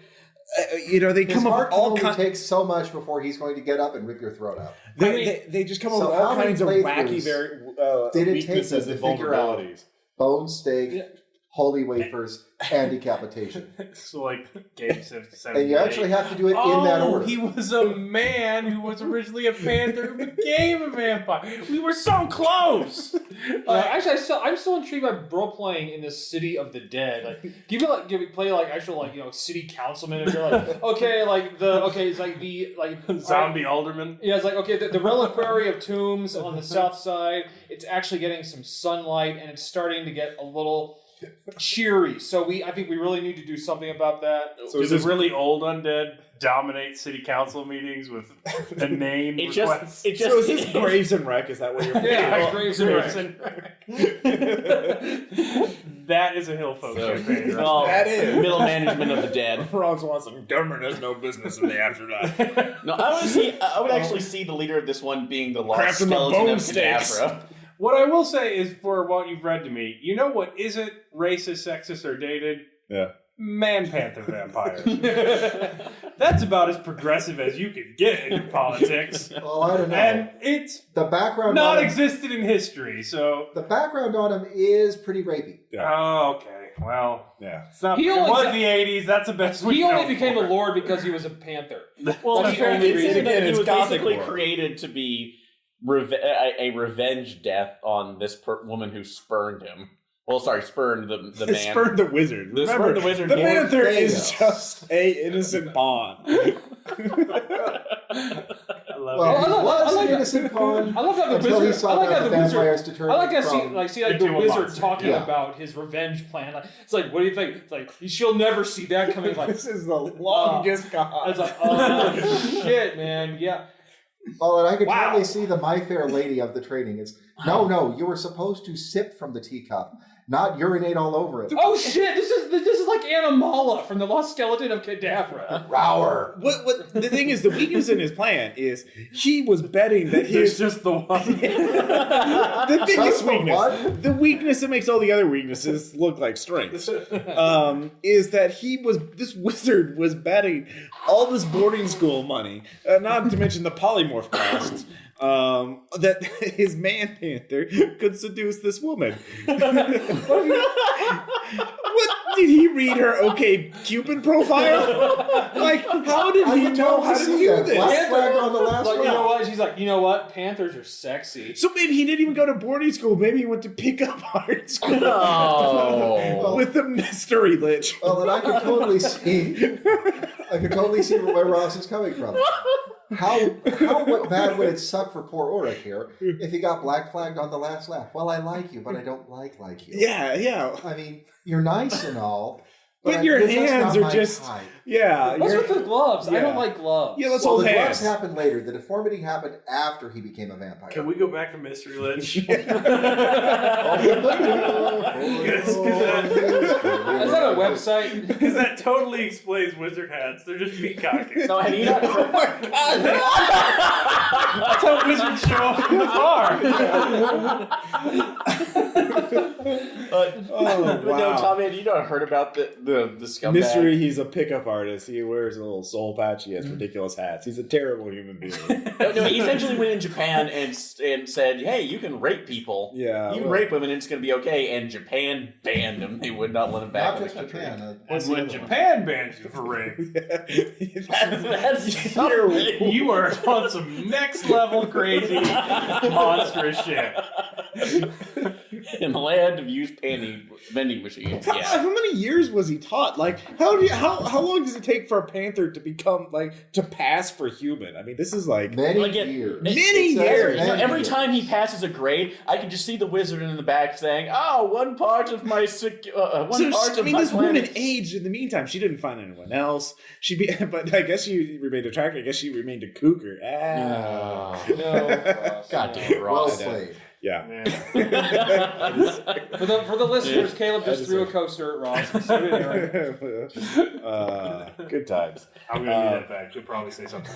They His come up heart with all only kinds. takes so much before he's going to get up and rip your throat out. They just come up So with how all many kinds of wacky playthroughs did it take them weaknesses to and figure out vulnerabilities. bone stake, holy wafers, and decapitation? So like game 7. And you actually have to do it in that order. He was a man who was originally a panther who became a vampire. We were so close. Actually, I'm still intrigued by role playing in the city of the dead. Like, play like actual city councilman, and you're like, it's like the Zombie alderman. Yeah, it's like the reliquary of tombs on the south side. It's actually getting some sunlight, and it's starting to get a little cheery. So I think we really need to do something about that. So is this really old undead dominate city council meetings with a name request? So is this Graves and Wreck? Is that what you're Yeah, Graves and That is a hill folk campaign. Right? Well, That is. middle management of the dead. Ron Swanson, government has no business in the afterlife. No, I would actually see the leader of this one being the lost Crafting the skeleton bone of stakes. Cadabra. What I will say is, for what you've read to me, you know what isn't racist, sexist, or dated? Yeah. Man Panther vampires. That's about as progressive as you can get in politics. Well, I don't know. And it's the background not on him, existed in history, so... the background on him is pretty rapey. Oh, okay. Well, Yeah. it's not, He it only was got- the 80s. That's the best we He know only became for a lord because he was a panther. Well, That's he the only reason. said that he It's was Gothic basically war. created to be a revenge death on this woman who spurned him. Well, sorry, spurned the man. Spurned the wizard. The Spurned the wizard. The Yeah. Manther is Orpheus. just a innocent pawn. I love Well, it. he I was like an innocent pawn I love how the until he wizard. saw I like that how the the wizard. vampires determined I like to from... see like the into a wizard monster. talking Yeah. about his revenge plan. Like, it's like, what do you think? It's like she'll never see that coming. Like, This is the longest I was like, oh shit, man, yeah. Well, and I could Wow. totally see the My Fair Lady of the training. It's, no, you were supposed to sip from the teacup not urinate all over it. Oh shit! This is like Animala from the Lost Skeleton of Cadavra. Rower. What the thing is, the weakness in his plan is he was betting that It's his just the one. the biggest Just the weakness, one? the weakness that makes all the other weaknesses look like strengths, is that this wizard was betting all this boarding school money, not to mention the polymorph costs, that his man panther could seduce this woman. What did he read her OK Cupid profile? Like, how did he know how to do that. this? Black flag on the last Like, you round. know what? She's like, you know what? Panthers are sexy. So maybe he didn't even go to boarding school. Maybe he went to pick up art school Oh. with the mystery lich. Well, then I can totally see where Ross is coming from. How bad would it suck for poor Ulrich here if he got black flagged on the last lap? Well, I like you, but I don't like you. Yeah. I mean, you're nice and all, But your that's hands not are my just type. Yeah. What's you're- with the gloves? I yeah. don't like gloves. Yeah, let's Well, hold the hands. gloves happened later. The deformity happened after he became a vampire. Can we go back to Mystery Lich? Is that a website? Because that totally explains wizard hats. They're just peacocking. No, have you not? Oh my god! That's how wizards show up in the bar. No, Tommy, have you not heard about the scumbag? Mystery, he's a pickup artist. He wears a little soul patch. He has ridiculous hats. He's a terrible human being. No, he essentially went in Japan and said, "Hey, you can rape people. Yeah. You can rape women, and it's going to be okay." And Japan banned him; they would not let him back Not in the just country. Japan. And What's the when other one? Japan bans you for rape, That's something. you are on some next level crazy monstrous shit. In the land of used panty vending machines. How Yeah. many years was he taught? Like, how long does it take for a panther to become to pass for human? I mean, this is like Many Like years. Many It says years. You know, many every years. time he passes a grade, I can just see the wizard in the back saying, "Oh, one part of my So, part of my this woman planet." aged in the meantime. She didn't find anyone else. But I guess she remained attractive. I guess she remained a cougar. No. God damn it, Well Ross. played. Yeah. For the listeners, Caleb just threw a coaster at Ross. And so did Aaron. Good times. I'm gonna need that back. You'll probably say something.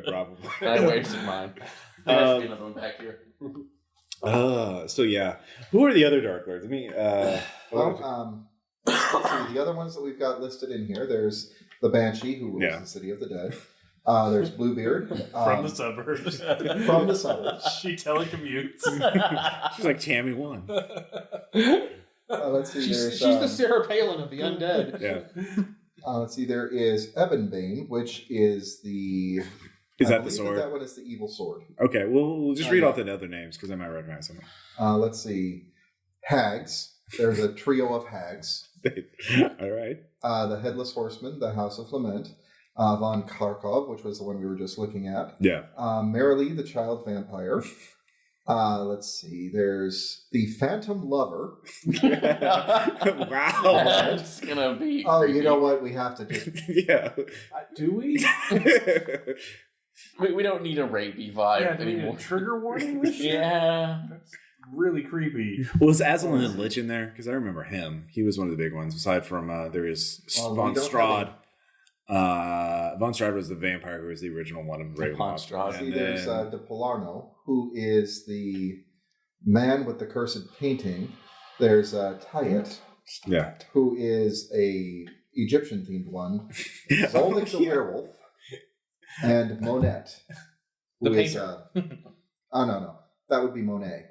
Probably. I wasted mine. There has to be another one back here. So yeah. Who are the other Darklords? I mean, Well, let's see, the other ones that we've got listed in here, there's the Banshee, who rules Yeah. the City of the Dead. There's Bluebeard. From the suburbs. From the suburbs. She telecommutes. she's like Tammy one. Let's see, She's there's... the Sarah Palin of the undead. Yeah. let's see, there is Ebonbane, which is the... Is I that the believe sword? That one is the evil sword. Okay, we'll just read off the other names because I might recognize them. Let's see. Hags. There's a trio of hags. All right. The Headless Horseman, the House of Lament. Von Kharkov, which was the one we were just looking at. Yeah. Marilee, the Child Vampire. Let's see. There's the Phantom Lover. Wow. That's gonna be. Oh, creepy. you know what? We have to do. Yeah. Do we? We don't need a rapey vibe Yeah, do we need anymore. a trigger warning with shit? Yeah. That's really creepy. Was Aslan and Lich in there? Because I remember him. He was one of the big ones. Aside from there is Well, we Von don't Strahd. Von Strahd was the vampire who was the original one of Ravenloft. Von Strahd. See, And there's then, De Polarno, who is the man with the cursed painting. There's Tyet, yeah. who is a Egyptian-themed one. Zoldyck the werewolf. And Monette. The who is, painter. no. That would be Monet.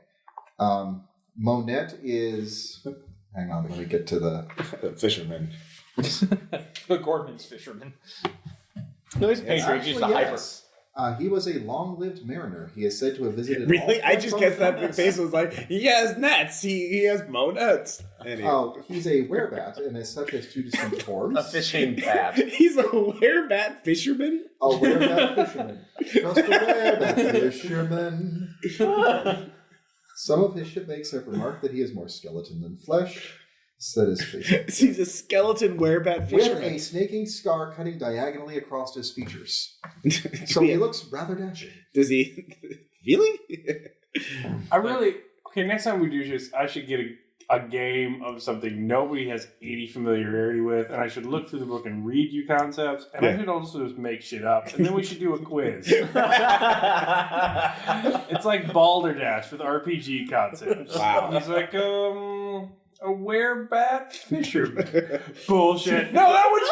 Monette is... Hang on, let me get to the... Fisherman. The Gordman's fisherman. No, he's painter. He's just a hyper. yes. He was a long-lived mariner. He is said to have visited... Really? all I ports just on guessed the that compass. face was like, he has nets. He has nets. Anyway. Oh, he's a werebat, and as such has two distinct forms. A fishing bat. He's a werebat fisherman? A werebat fisherman. Just a werebat fisherman. Some of his shipmates have remarked that he is more skeleton than flesh. Said his face. He's a skeleton werebat With fisherman. a snaking scar cutting diagonally across his features. So he looks rather dashing. Does he? Really? I really... Okay, next time we do this, I should get a game of something nobody has any familiarity with, and I should look through the book and read you concepts, and I should also just make shit up, and then we should do a quiz. It's like Balderdash with RPG concepts. Wow. He's like, a werebat fisherman. Bullshit. No, that was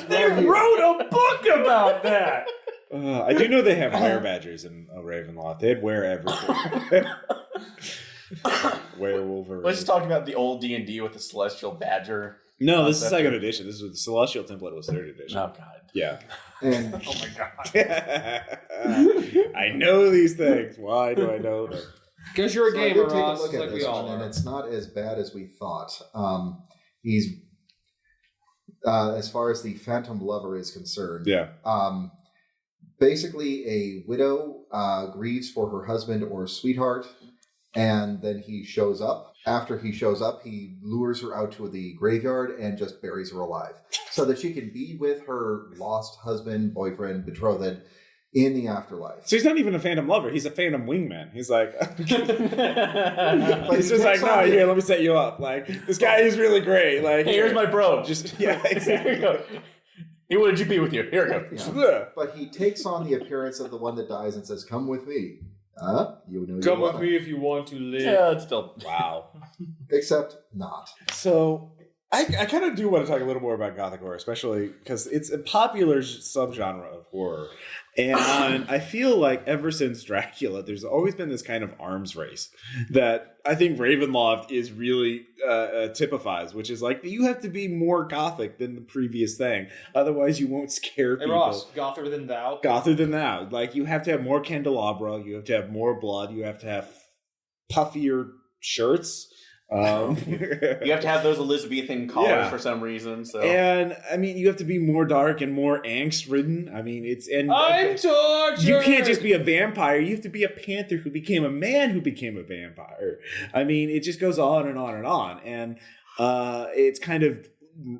real! They wrote a book about that! I do know they have were-badgers in Ravenloft. They'd wear everything. Werewolverine. Let's just talk about the old D&D with the Celestial Badger. No, this is second edition. This was the Celestial template was third edition. Oh, God. Yeah. And Oh my god. I know these things. Why do I know them? Because you're a so I gamer, did take a Ross, look at like we this all one, and are. it's not as bad as we thought. He's as far as the Phantom Lover is concerned. Yeah. Basically, a widow grieves for her husband or sweetheart, and then he shows up. After he shows up, he lures her out to the graveyard and just buries her alive, so that she can be with her lost husband, boyfriend, betrothed in the afterlife. So he's not even a Phantom Lover. He's a Phantom Wingman. He's like, But he's he just like, takes no, on the- here, let me set you up. Like, this guy is really great. Like, Hey, here's my bro. just yeah, Here exactly. you go. He wanted you to be with you. Here we go. Yeah. But he takes on the appearance of the one that dies and says, "Come with me." You know. Come you with wanna. me if you want to live. Yeah, it's still. Wow. Except not. So I kind of do want to talk a little more about Gothic horror, especially because it's a popular subgenre of horror. And I feel like ever since Dracula, there's always been this kind of arms race that I think Ravenloft is really typifies, which is like you have to be more Gothic than the previous thing. Otherwise, you won't scare Hey people. Ross, Gother than thou. Gothic than that. Like, you have to have more candelabra, you have to have more blood, you have to have puffier shirts. You have to have those Elizabethan collars Yeah. for some reason. So And I mean, you have to be more dark and more angst ridden. I mean, I'm tortured. you can't just be a vampire. You have to be a panther who became a man who became a vampire. I mean, it just goes on and on and on. And it's kind of,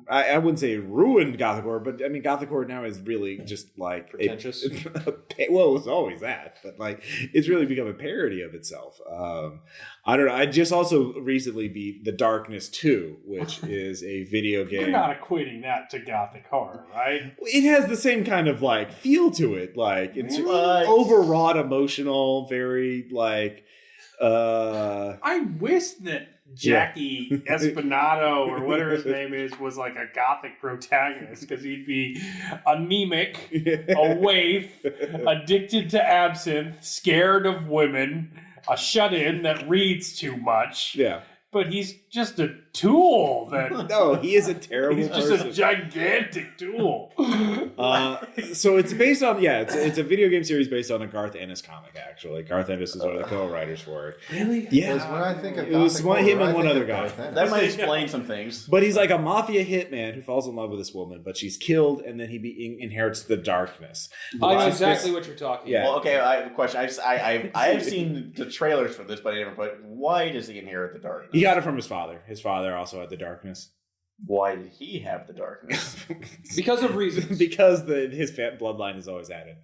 I wouldn't say ruined Gothic horror, but I mean, Gothic horror now is really just like Pretentious. well, it was always that, but like it's really become a parody of itself. I don't know. I just also recently beat The Darkness 2, which is a video game. You're not equating that to Gothic horror, right? It has the same kind of like feel to it. Like it's What? overwrought, emotional, very like. I wish that Jackie Espinato or whatever his name is was like a Gothic protagonist, because he'd be anemic, a waif, addicted to absinthe, scared of women, a shut-in that reads too much. Yeah. But he's just a tool that No, he is a terrible he's just person. a gigantic tool. So it's based on it's a video game series based on a Garth Ennis comic. Actually, Garth Ennis is one of the co-writers for it. really, Yeah, Because when I think of it was Gothic one him horror, and I one think other of guy. Garth Ennis. that might explain some things. But he's like a mafia hitman who falls in love with this woman, but she's killed, and then he inherits the darkness. I know exactly what you're talking Yeah. Well, okay, I have a question. I have seen the trailers for this, but I never. But why does he inherit the darkness? He got it from his father. His father also had the darkness. Why did he have the darkness? Because of reasons. Because his bloodline is always at it.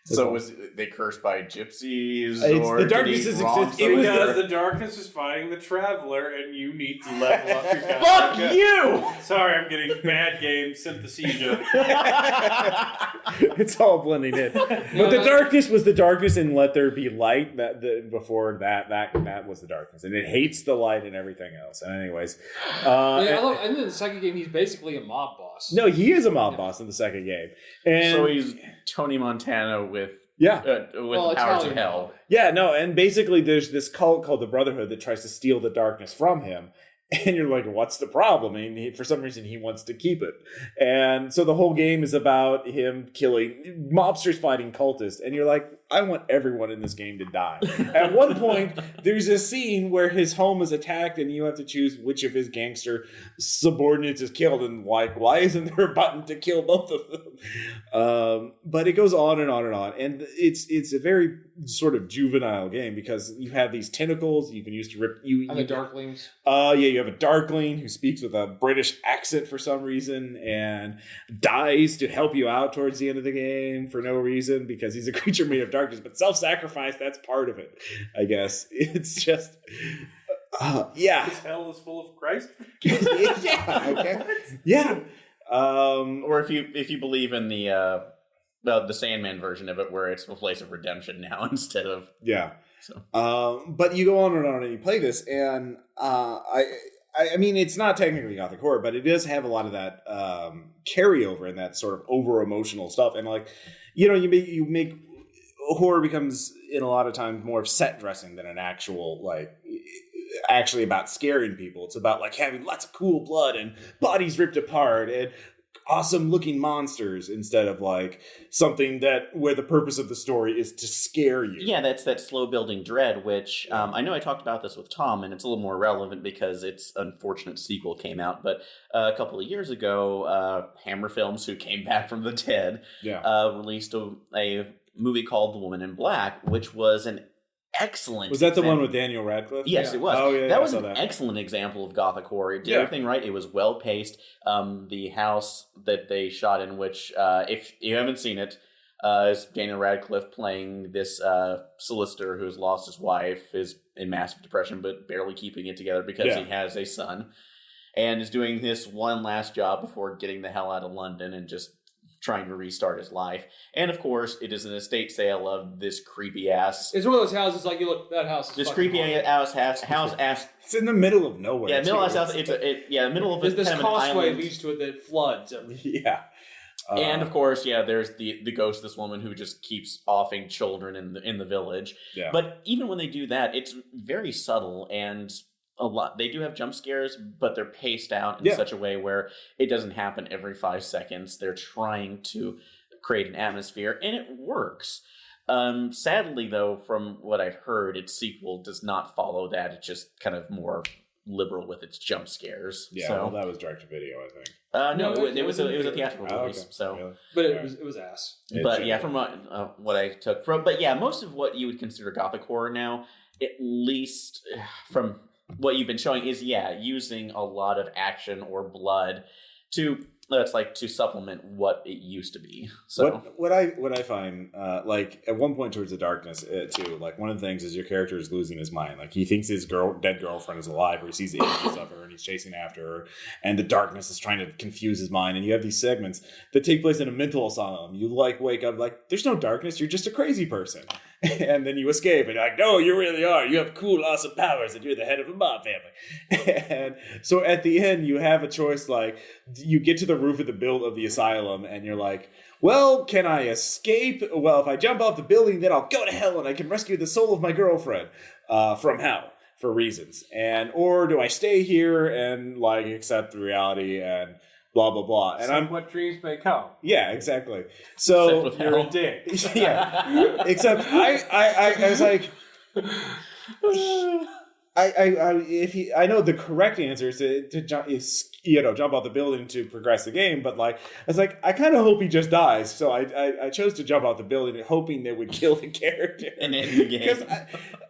So was they cursed by gypsies? It's- Or the did darkness he is wrong exist- it was somebody? Because the darkness is fighting the traveler, and you need to level up your character. Fuck you! Sorry, I'm getting bad game synthesia. It's all blending in. But the darkness was the darkness and let there be light. Before that was the darkness. And it hates the light and everything else. And anyways. And then the second game, he's basically a mob boss. No, he is a mob boss in the second game. And So he's Tony Montana with yeah. with powers of Italian hell. mob. Yeah, no, and basically there's this cult called the Brotherhood that tries to steal the darkness from him. And you're like, what's the problem? And for some reason, he wants to keep it. And so the whole game is about him killing mobsters fighting cultists. And you're like, I want everyone in this game to die. At one point, there's a scene where his home is attacked and you have to choose which of his gangster subordinates is killed. And like, why isn't there a button to kill both of them? But it goes on and on and on. And it's a very sort of juvenile game because you have these tentacles you can use to rip you. And the Darklings. You have a Darkling who speaks with a British accent for some reason and dies to help you out towards the end of the game for no reason because he's a creature made of darkness. But self-sacrifice, that's part of it, I guess. It's just... Yeah. This hell is full of Christ. Yeah. Okay. Yeah. Or if you believe in the Sandman version of it, where it's a place of redemption now instead of Yeah. So. But you go on and you play this, and I mean, it's not technically gothic horror, but it does have a lot of that carryover and that sort of over emotional stuff. And like, you make horror becomes in a lot of times more of set dressing than an actual actually about scaring people. It's about like having lots of cool blood and bodies ripped apart and awesome looking monsters instead of like something where the purpose of the story is to scare you. Yeah, that's that slow building dread, which I know I talked about this with Tom, and it's a little more relevant because its unfortunate sequel came out. But a couple of years ago, Hammer Films, who came back from the dead, released a movie called The Woman in Black, which was an excellent. Was that the one with Daniel Radcliff? Yes, it was. Oh, yeah, that was an excellent example of gothic horror. It did everything right. It was well paced. The house that they shot in, which if you haven't seen it, is Daniel Radcliffe playing this solicitor who's lost his wife, is in massive depression, but barely keeping it together because he has a son, and is doing this one last job before getting the hell out of London and just trying to restart his life. And of course, it is an estate sale of this creepy ass. It's one of those houses like you look. That house. Is this creepy ass house. It's in the middle of nowhere. Yeah, middle of house. Middle of this kind of causeway island. leads to it that floods. Yeah. And of course, there's the ghost of this woman who just keeps offing children in the village. Yeah. But even when they do that, it's very subtle and a lot. They do have jump scares, but they're paced out in such a way where it doesn't happen every 5 seconds. They're trying to create an atmosphere, and it works. Sadly, though, from what I've heard, its sequel does not follow that. It's just kind of more liberal with its jump scares. Yeah, so, well, that was direct to video, I think. No, it was a theatrical release. Okay. So, Really? But it was ass. but yeah, from what I took from, but yeah, most of what you would consider gothic horror now, at least from what you've been showing, is using a lot of action or blood to supplement what it used to be. So what I find like at one point towards the darkness too, like one of the things is your character is losing his mind. Like he thinks his dead girlfriend is alive, or he sees the images of her and he's chasing after her, and the darkness is trying to confuse his mind. And you have these segments that take place in a mental asylum. You wake up like there's no darkness, you're just a crazy person. And then you escape, and you're like, no, you really are. You have cool, awesome powers, and you're the head of a mob family. And so at the end, you have a choice. Like, you get to the roof of the asylum, and you're like, well, can I escape? Well, if I jump off the building, then I'll go to hell, and I can rescue the soul of my girlfriend from hell for reasons. Or do I stay here and like accept the reality and blah blah blah, and what dreams may come. Yeah, exactly. So You're a dick. Yeah, except I was like, I know the correct answer is to jump off the building to progress the game, but like I was like, I kind of hope he just dies. So I chose to jump off the building, hoping they would kill the character and end the game.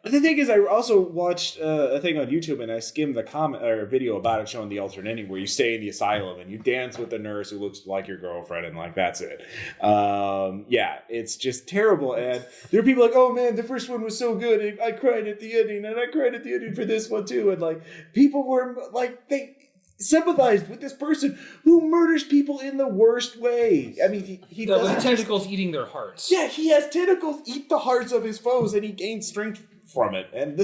The thing is, I also watched a thing on YouTube, and I skimmed the comment or video about it showing the alternate ending where you stay in the asylum and you dance with the nurse who looks like your girlfriend, and like that's it. It's just terrible. And there are people like, oh man, the first one was so good, and I cried at the ending, and I cried at the ending for this one too. And like people were like, they sympathized with this person who murders people in the worst way. I mean, he does with tentacles eating their hearts. Yeah, he has tentacles eat the hearts of his foes, and he gains strength from it. And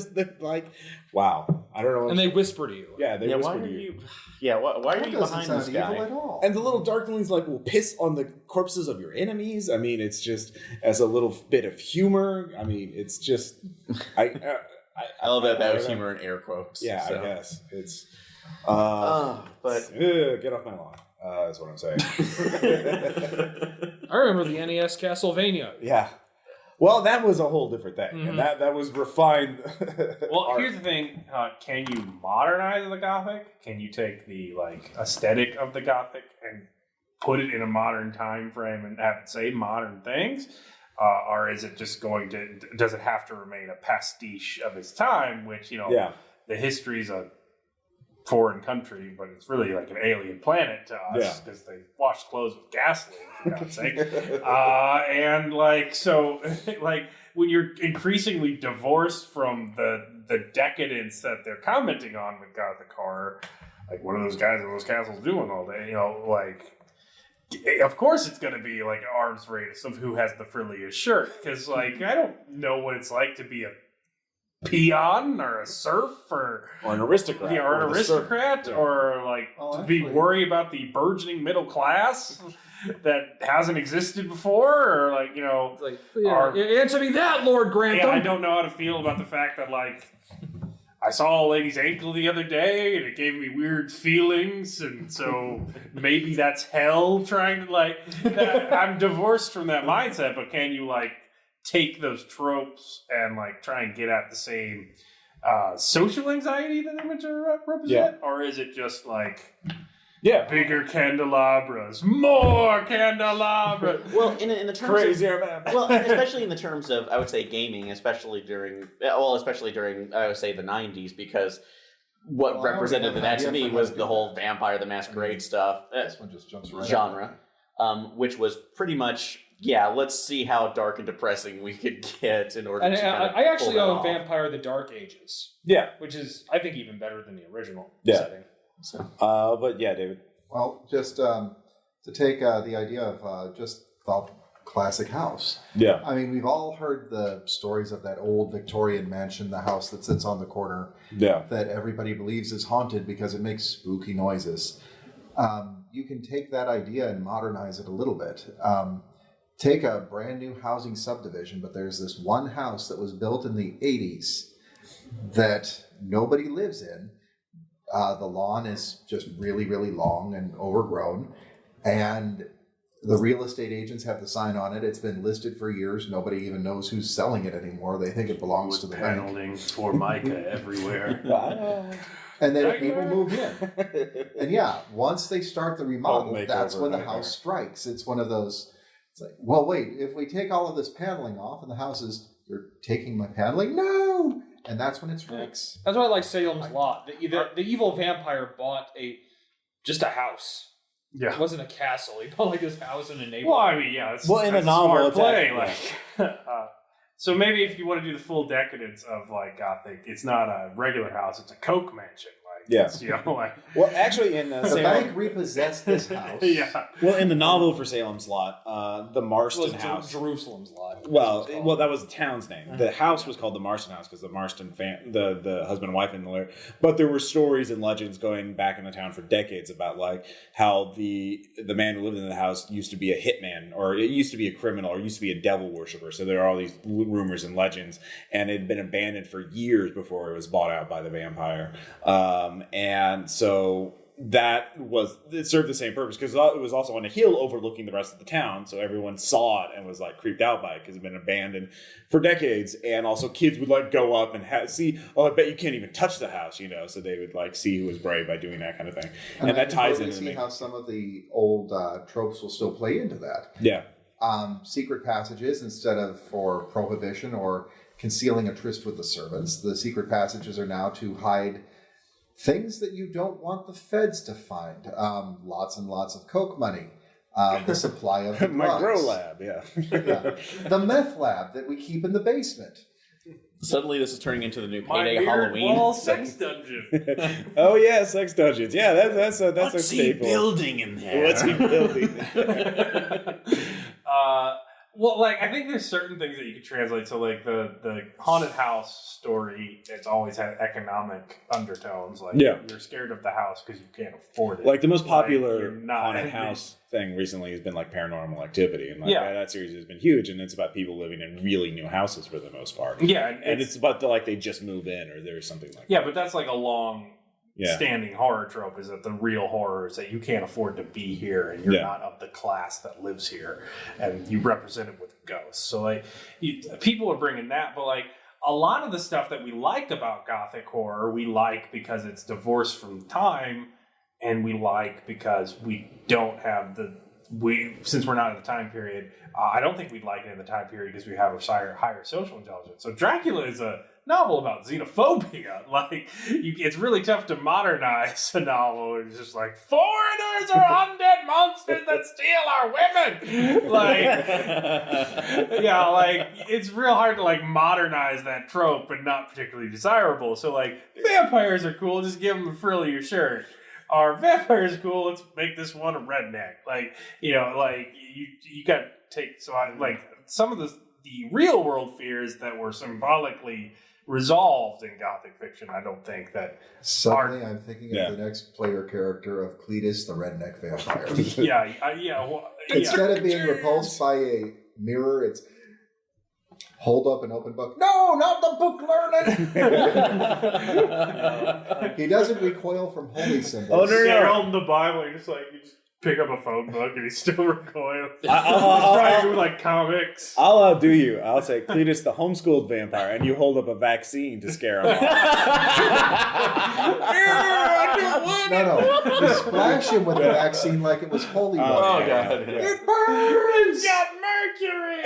wow, I don't know. And they whisper to you. Yeah, they whisper to you. Why are you behind this guy? At all. And the little darklings will piss on the corpses of your enemies. I mean, it's just as a little bit of humor. I mean, it's just I love that was humor in air quotes. Yeah, so. I guess it's. But get off my lawn. That's what I'm saying. I remember the NES Castlevania. Yeah. Well, that was a whole different thing, and that was refined. Well, art. here's the thing: can you modernize the Gothic? Can you take the aesthetic of the Gothic and put it in a modern time frame and have it say modern things, or is it just does it have to remain a pastiche of its time? Which the history's a foreign country, but it's really like an alien planet to us because they wash clothes with gasoline, for God's sake. And when you're increasingly divorced from the decadence that they're commenting on with Gothic horror, like what are those guys in those castles doing all day? You know, like of course it's going to be like an arms race of who has the frilliest shirt, because like I don't know what it's like to be a peon or a serf or an aristocrat, or an aristocrat, or like to be worried about the burgeoning middle class that hasn't existed before, or like it's like, answer me that, Lord Grantham. I don't know how to feel about the fact that like I saw a lady's ankle the other day and it gave me weird feelings, and so maybe that's hell trying to like I'm divorced from that mindset, but can you like take those tropes and like try and get at the same social anxiety that image represent, or is it just like bigger candelabras, more candelabras? Well, in the terms crazier man. Well, especially in the terms of, I would say, gaming, especially during I would say the 90s, because what represented that to me was the whole Vampire the Masquerade stuff This one just jumps right genre, which was pretty much, let's see how dark and depressing we could get in order to I actually own off. Vampire the Dark Ages. Yeah. Which is, I think, even better than the original Yeah. setting. So. But yeah, David. Well, just to take the idea of just the classic house. Yeah. I mean, we've all heard the stories of that old Victorian mansion, the house that sits on the corner, that everybody believes is haunted because it makes spooky noises. You can take that idea and modernize it a little bit. Take a brand new housing subdivision, but there's this one house that was built in the 80s that nobody lives in. The lawn is just really, really long and overgrown, and the real estate agents have the sign on it. It's been listed for years. Nobody even knows who's selling it anymore. They think it belongs to the bank. Paneling Formica everywhere. And then people move in. And once they start the remodel, that's when the house strikes. It's one of those, it's like, well, wait, if we take all of this paneling off and the house is, you're taking my paneling? No! And that's when it strikes. That's why I like Salem's Lot. The evil vampire bought just a house. Yeah. It wasn't a castle. He bought like this house in a neighborhood. Well, I mean, that's in a that's novel, smart it's play. Like, so maybe if you want to do the full decadence of like Gothic, it's not a regular house; it's a Coke mansion. It's, well, actually, in the bank repossessed this house. Well, in the novel for Salem's Lot, the Marston House, Jerusalem's Lot. Well, that was the town's name. The house was called the Marston House because the Marston the husband and wife in the But there were stories and legends going back in the town for decades about like how the man who lived in the house used to be a hitman, or it used to be a criminal, or used to be a devil worshiper. So there are all these rumors and legends, and it had been abandoned for years before it was bought out by the vampire. And so it served the same purpose because it was also on a hill overlooking the rest of the town. So everyone saw it and was like creeped out by it because it had been abandoned for decades. And also kids would like go up and see, I bet you can't even touch the house, so they would like see who was brave by doing that kind of thing. And that ties into see how some of the old tropes will still play into that. Yeah. Secret passages instead of for prohibition or concealing a tryst with the servants. The secret passages are now to hide things that you don't want the feds to find. Lots and lots of coke money. The supply of the my drugs. grow lab, yeah. The meth lab that we keep in the basement. Suddenly this is turning into the new My Payday weird Halloween. wall sex dungeon. Oh yeah, sex dungeons. Yeah, that's a staple. Building in there? What's he building? Well, like, I think there's certain things that you can translate. So, like, the haunted house story, it's always had economic undertones. Like, you're scared of the house because you can't afford it. Like, the most popular Like, haunted house thing recently has been, like, Paranormal Activity. And, like, that series has been huge. And it's about people living in really new houses for the most part. Yeah. And it's about, like, they just move in or there's something like that. Yeah, but that's, like, a long... standing horror trope is that the real horror is that you can't afford to be here and you're not of the class that lives here, and you represent it with ghosts. So like people are bringing that, but like a lot of the stuff that we like about Gothic horror, we like because it's divorced from time, and we like because we don't have since we're not in the time period. I don't think we'd like it in the time period because we have a higher social intelligence. So Dracula is a novel about xenophobia. Like, it's really tough to modernize a novel. It's just like, foreigners are undead monsters that steal our women. Like, yeah, like, it's real hard to, like, modernize that trope and not particularly desirable. So, like, vampires are cool, just give them a frillier shirt. Or vampires are cool, let's make this one a redneck. Like, you know, like, you got to take, so I, like, some of the real world fears that were symbolically resolved in Gothic fiction, I don't think that. Suddenly, I'm thinking of the next player character of Cletus, the redneck vampire. Instead of being repulsed by a mirror, it's hold up an open book. No, not the book learning. He doesn't recoil from holy symbols. Oh, no. You're holding the Bible, you just pick up a phone book and he's still recoiling. I'll try to do like comics. I'll outdo you. I'll say Cletus the homeschooled vampire, and you hold up a vaccine to scare him off. No. You splash him with the vaccine like it was holy water. Oh, God. It burns! It's got mercury!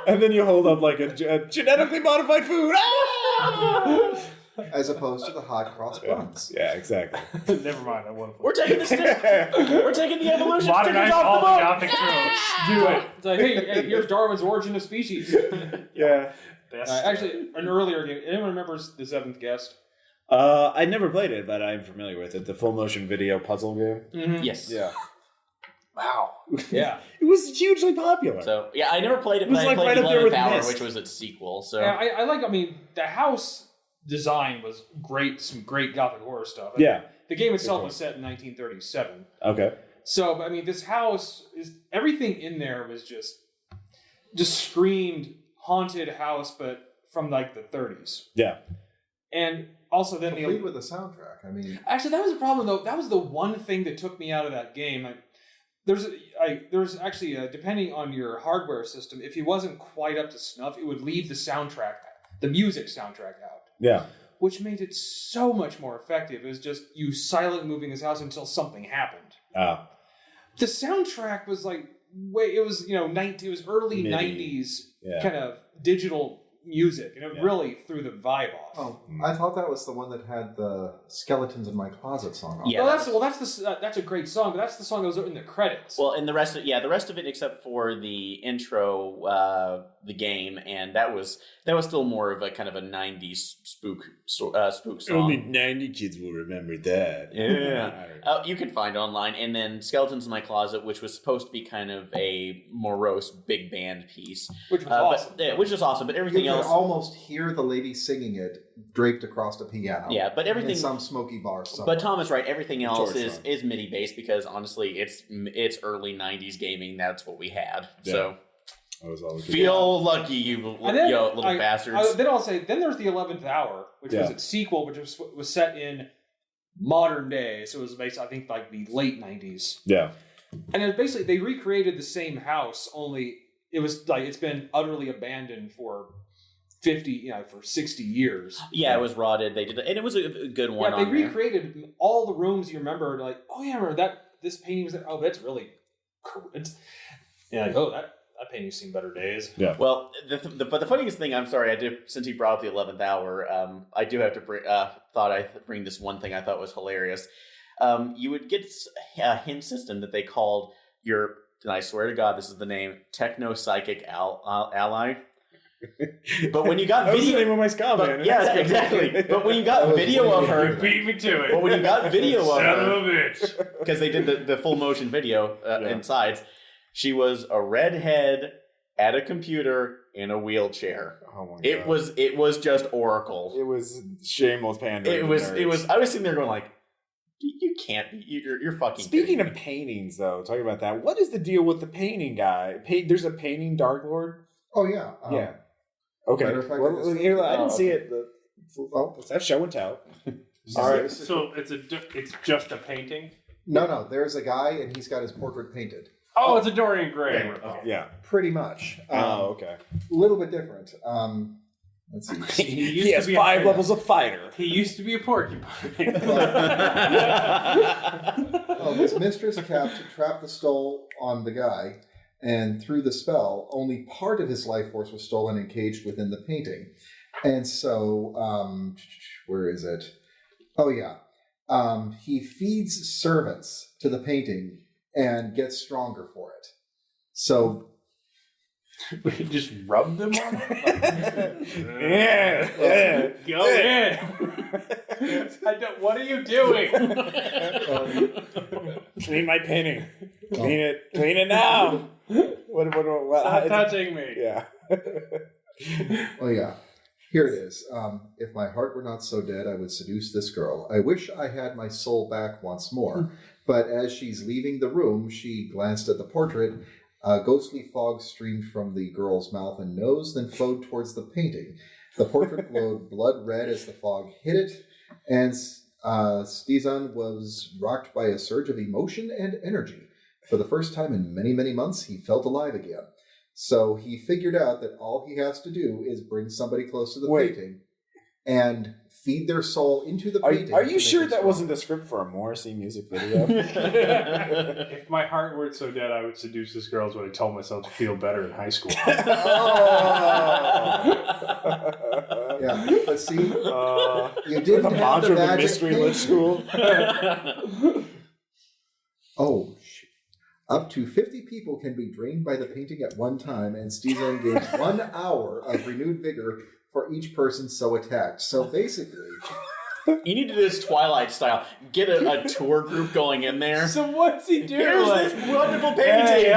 And then you hold up like a genetically modified food. As opposed to the hot cross buns. Yeah, exactly. Never mind, I want to. We're taking we're taking the evolution Modernize stickers off all the the book. Gothic tropes. Do it. It's like, hey, here's Darwin's Origin of Species. Yeah. Actually, An earlier game. Anyone remembers The Seventh Guest? I never played it, but I'm familiar with it. The full motion video puzzle game. Mm-hmm. Yes. Yeah. Wow. Yeah. It was hugely popular. So, yeah, I never played it, It was but like I played right up there 11th with Hour, Myst. which was its sequel. So Yeah, I mean, the house design was great, some great Gothic horror stuff. Yeah. The game itself was set in 1937. Okay. So, I mean, this house everything in there was just screamed haunted house, but from like the 30s. Yeah. And also then Complete with the soundtrack. I mean, actually, that was a problem though. That was the one thing that took me out of that game. There's actually depending on your hardware system, if he wasn't quite up to snuff, it would leave the music soundtrack out. Yeah. Which made it so much more effective. It was just you silent moving his house until something happened. The soundtrack was like it was it was early MIDI. 90s kind of digital music, and it really threw the vibe off. oh, I thought that was the one that had the Skeletons in My Closet song on. Yeah. That's a great song, but that's the song that was in the credits. well, and the rest of it, except for the intro, the game, and that was still more of a kind of a '90s spook song. Only 90 kids will remember that. Yeah, you can find it online. And then Skeletons in My Closet, which was supposed to be kind of a morose big band piece, which was awesome. Which was awesome, but everything You can else. almost hear the lady singing it draped across a piano. Yeah, but everything. In some smoky bar somewhere. But Tom is right. Everything else George is MIDI based because honestly, it's early '90s gaming. That's what we had. Yeah. So That was always feel lucky, you little bastards. Then I'll say, then there's the 11th Hour, which was its sequel, which was set in modern day. So it was based, I think, like the late 90s. Yeah. And it was basically, they recreated the same house, only it was like, it's been utterly abandoned for 60 years. Yeah, it was rotted. They did it, and it was a good one. Yeah, they recreated all the rooms you remember, like, oh yeah, I remember this painting was there. Oh, that's really cool. Like, oh, that painting's seen better days. Yeah. Well, but the funniest thing, I'm sorry, I did, since he brought up the 11th Hour, I do have to bring this one thing I thought was hilarious. You would get a hint system that they called your, and I swear to God, this is the name, Techno Psychic Ally. But when you got That was video, the name of my ska band. yes, exactly. But when you got video of her, Beat me to it. but when you got video of Son of her, a bitch. because they did the full motion video inside, she was a redhead at a computer in a wheelchair. Oh my God. It was just Oracle. It was shameless pandering. It was. I was sitting there going like, you can't be. You're fucking. Speaking kidding of me. paintings, though, talking about that, what is the deal with the painting guy? There's a painting Darklord? Oh, yeah. Yeah. Okay. matter of fact, Well, I just- here, I Oh, didn't see okay. it. Let's have show and tell. All right. So it's just a painting? No, there's a guy and he's got his portrait painted. Oh, it's a Dorian Gray. Yeah. Okay. Yeah. Pretty much. Oh, okay. A little bit different. Let's see. He has 5 levels of fighter. He used to be a porcupine. His mistress kept trapped the stole on the guy, and through the spell, only part of his life force was stolen and caged within the painting. And so, where is it? Oh, yeah. He feeds servants to the painting and gets stronger for it. So... We could just rub them on it? Yeah. Go in! What are you doing? Clean my painting. Clean it now. What, Stop touching me. Yeah. Oh, yeah. Here it is. If my heart were not so dead, I would seduce this girl. I wish I had my soul back once more. But as she's leaving the room, she glanced at the portrait. A ghostly fog streamed from the girl's mouth and nose, then flowed towards the painting. The portrait glowed blood red as the fog hit it, and Stizan was rocked by a surge of emotion and energy. For the first time in many, many months, he felt alive again. So he figured out that all he has to do is bring somebody close to the painting and feed their soul into the painting. Are you sure that wasn't the script for a Morrissey music video? If my heart weren't so dead, I would seduce this girl is what I told myself to feel better in high school. Yeah, but see, you didn't the have mantra the of the magic mystery painting. lit school. Oh, shit. Up to 50 people can be drained by the painting at one time, and Stizan gains 1 hour of renewed vigor for each person so attacked. So basically... You need to do this Twilight style. Get a tour group going in there. So what's he doing? Here's Like, this wonderful painting. hey,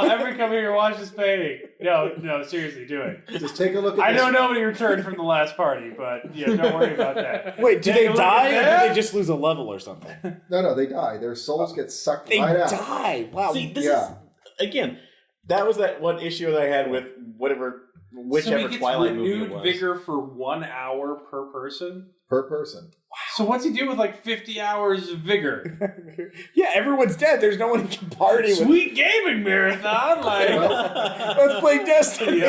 everyone come here and watch this painting. No, seriously, do it. Just take a look at I this. know nobody returned from the last party, but yeah, don't worry about that. Wait, do Take they a look die at or that. do they just lose a level or something? No, they die. Their souls get sucked They right out. die. Wow. See, this Yeah. is again. That was that one issue that I had with whichever So he gets Twilight movie it renewed was. vigor for 1 hour per person? Per person. So what's he do with like 50 hours of vigor? Yeah, everyone's dead. There's no one who can party with. Sweet gaming marathon! Like, Let's play Destiny.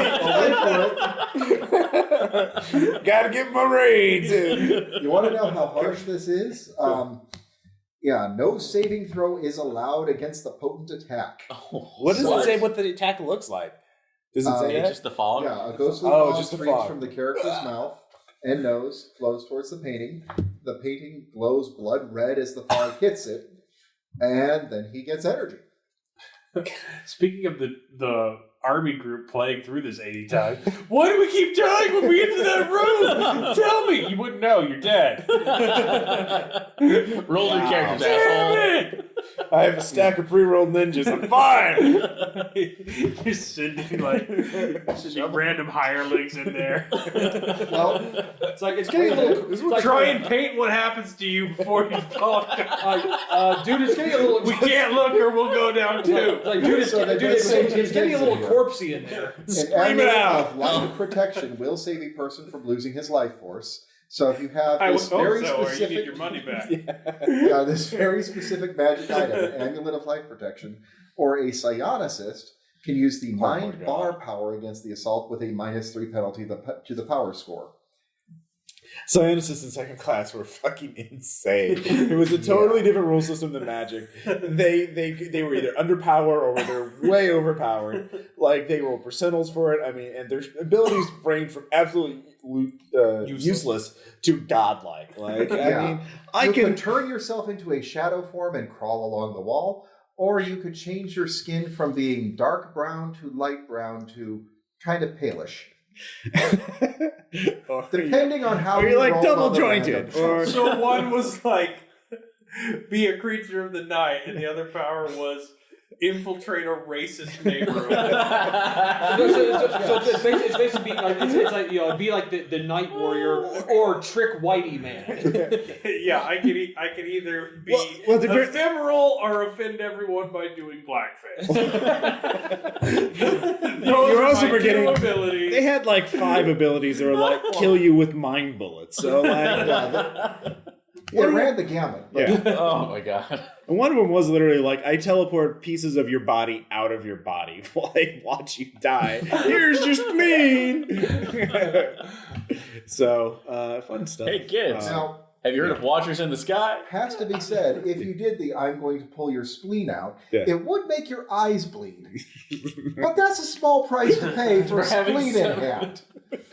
Gotta get my raids in. You want to know how harsh this is? No saving throw is allowed against the potent attack. What does it say what the attack looks like? Does it say It's that? just the fog. Yeah, a ghostly Oh, fog just the streams fog. from the character's mouth and nose, flows towards the painting. The painting glows blood red as the fog hits it, and then he gets energy. speaking of the army group playing through this 80 times, why do we keep dying when we get to that room? Tell me! You wouldn't know, you're dead. Roll your characters, Damn asshole. it! I have a stack of pre-rolled ninjas. I'm fine. You're sending random hirelings in there. Well, It's getting a little. It's like, Try and paint what happens to you before you fall down. dude, it's getting a little. We can't look or we'll go down too. It's getting a little corpsey in there. an amulet of life protection will save a person from losing his life force. So if you have I would this hope very so, or you need specific, your money back. this very specific magic item, an amulet of life protection, or a psionicist can use the mind bar power against the assault with a -3 penalty to the power score. Scientists in second class were fucking insane. It was a totally different rule system than Magic. They were either underpowered or they're way overpowered. Like they rolled percentiles for it. I mean, and their abilities range from absolutely useless to godlike. Like I mean, You could turn yourself into a shadow form and crawl along the wall, or you could change your skin from being dark brown to light brown to kind of palish. Depending on how you're like roll double on the jointed, random or checks. So one was like, be a creature of the night, and the other power was infiltrate a racist neighborhood. So it's basically being like, it's like, you know, be like the Night Warrior or Trick Whitey Man. Yeah, I could either be the ephemeral or offend everyone by doing blackface. You're also forgetting abilities. they had like 5 abilities that were like kill you with mind bullets. So like. It ran the gamut. But Yeah. Oh my god. And one of them was literally like, I teleport pieces of your body out of your body while I watch you die. Here's just mean. So, fun stuff. Hey kids. Now, Have you heard of Watchers in the Sky? Has to be said, if you did the I'm going to pull your spleen out, it would make your eyes bleed. But that's a small price to pay for a spleen in hand.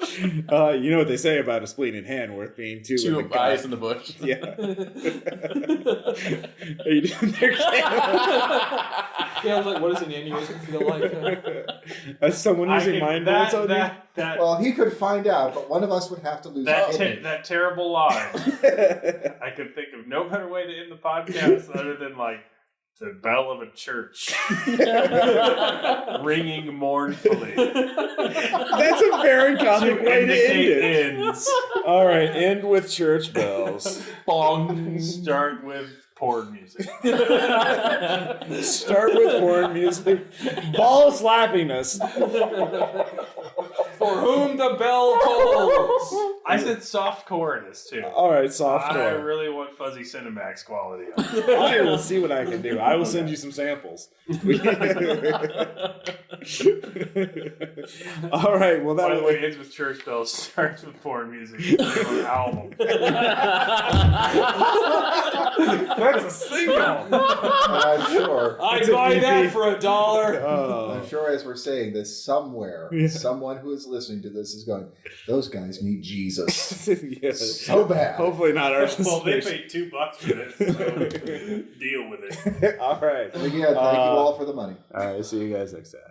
You know what they say about a spleen in hand worth being two in the eyes in the bush. Yeah. Are you doing there, Yeah, I was like, what does an aneurysm feel like? As someone using mind bolts on you? Well, he could find out, but one of us would have to lose a kidney. that terrible lie. I could think of no better way to end the podcast other than like the bell of a church ringing mournfully. That's a very comic way to end it. Ends. All right, end with church bells. Bong. Start with porn music. Start with porn music. Ball slapping us. For whom the bell tolls. I said soft core in this too. All right, soft I core. really want fuzzy Cinemax quality on it. I will see what I can do. I will send you some samples. All right. Well, By the that way, ends with church bells, starts with porn music. It's an album. That's a single. I'm sure. I'd buy that for $1. I'm sure as we're saying this, somewhere, someone who is listening to this is going, those guys need Jesus. Yes. So bad. Hopefully not our Well, they listeners. paid $2 for this, so deal with it. All right. And again, thank you all for the money. All right. See you guys next time.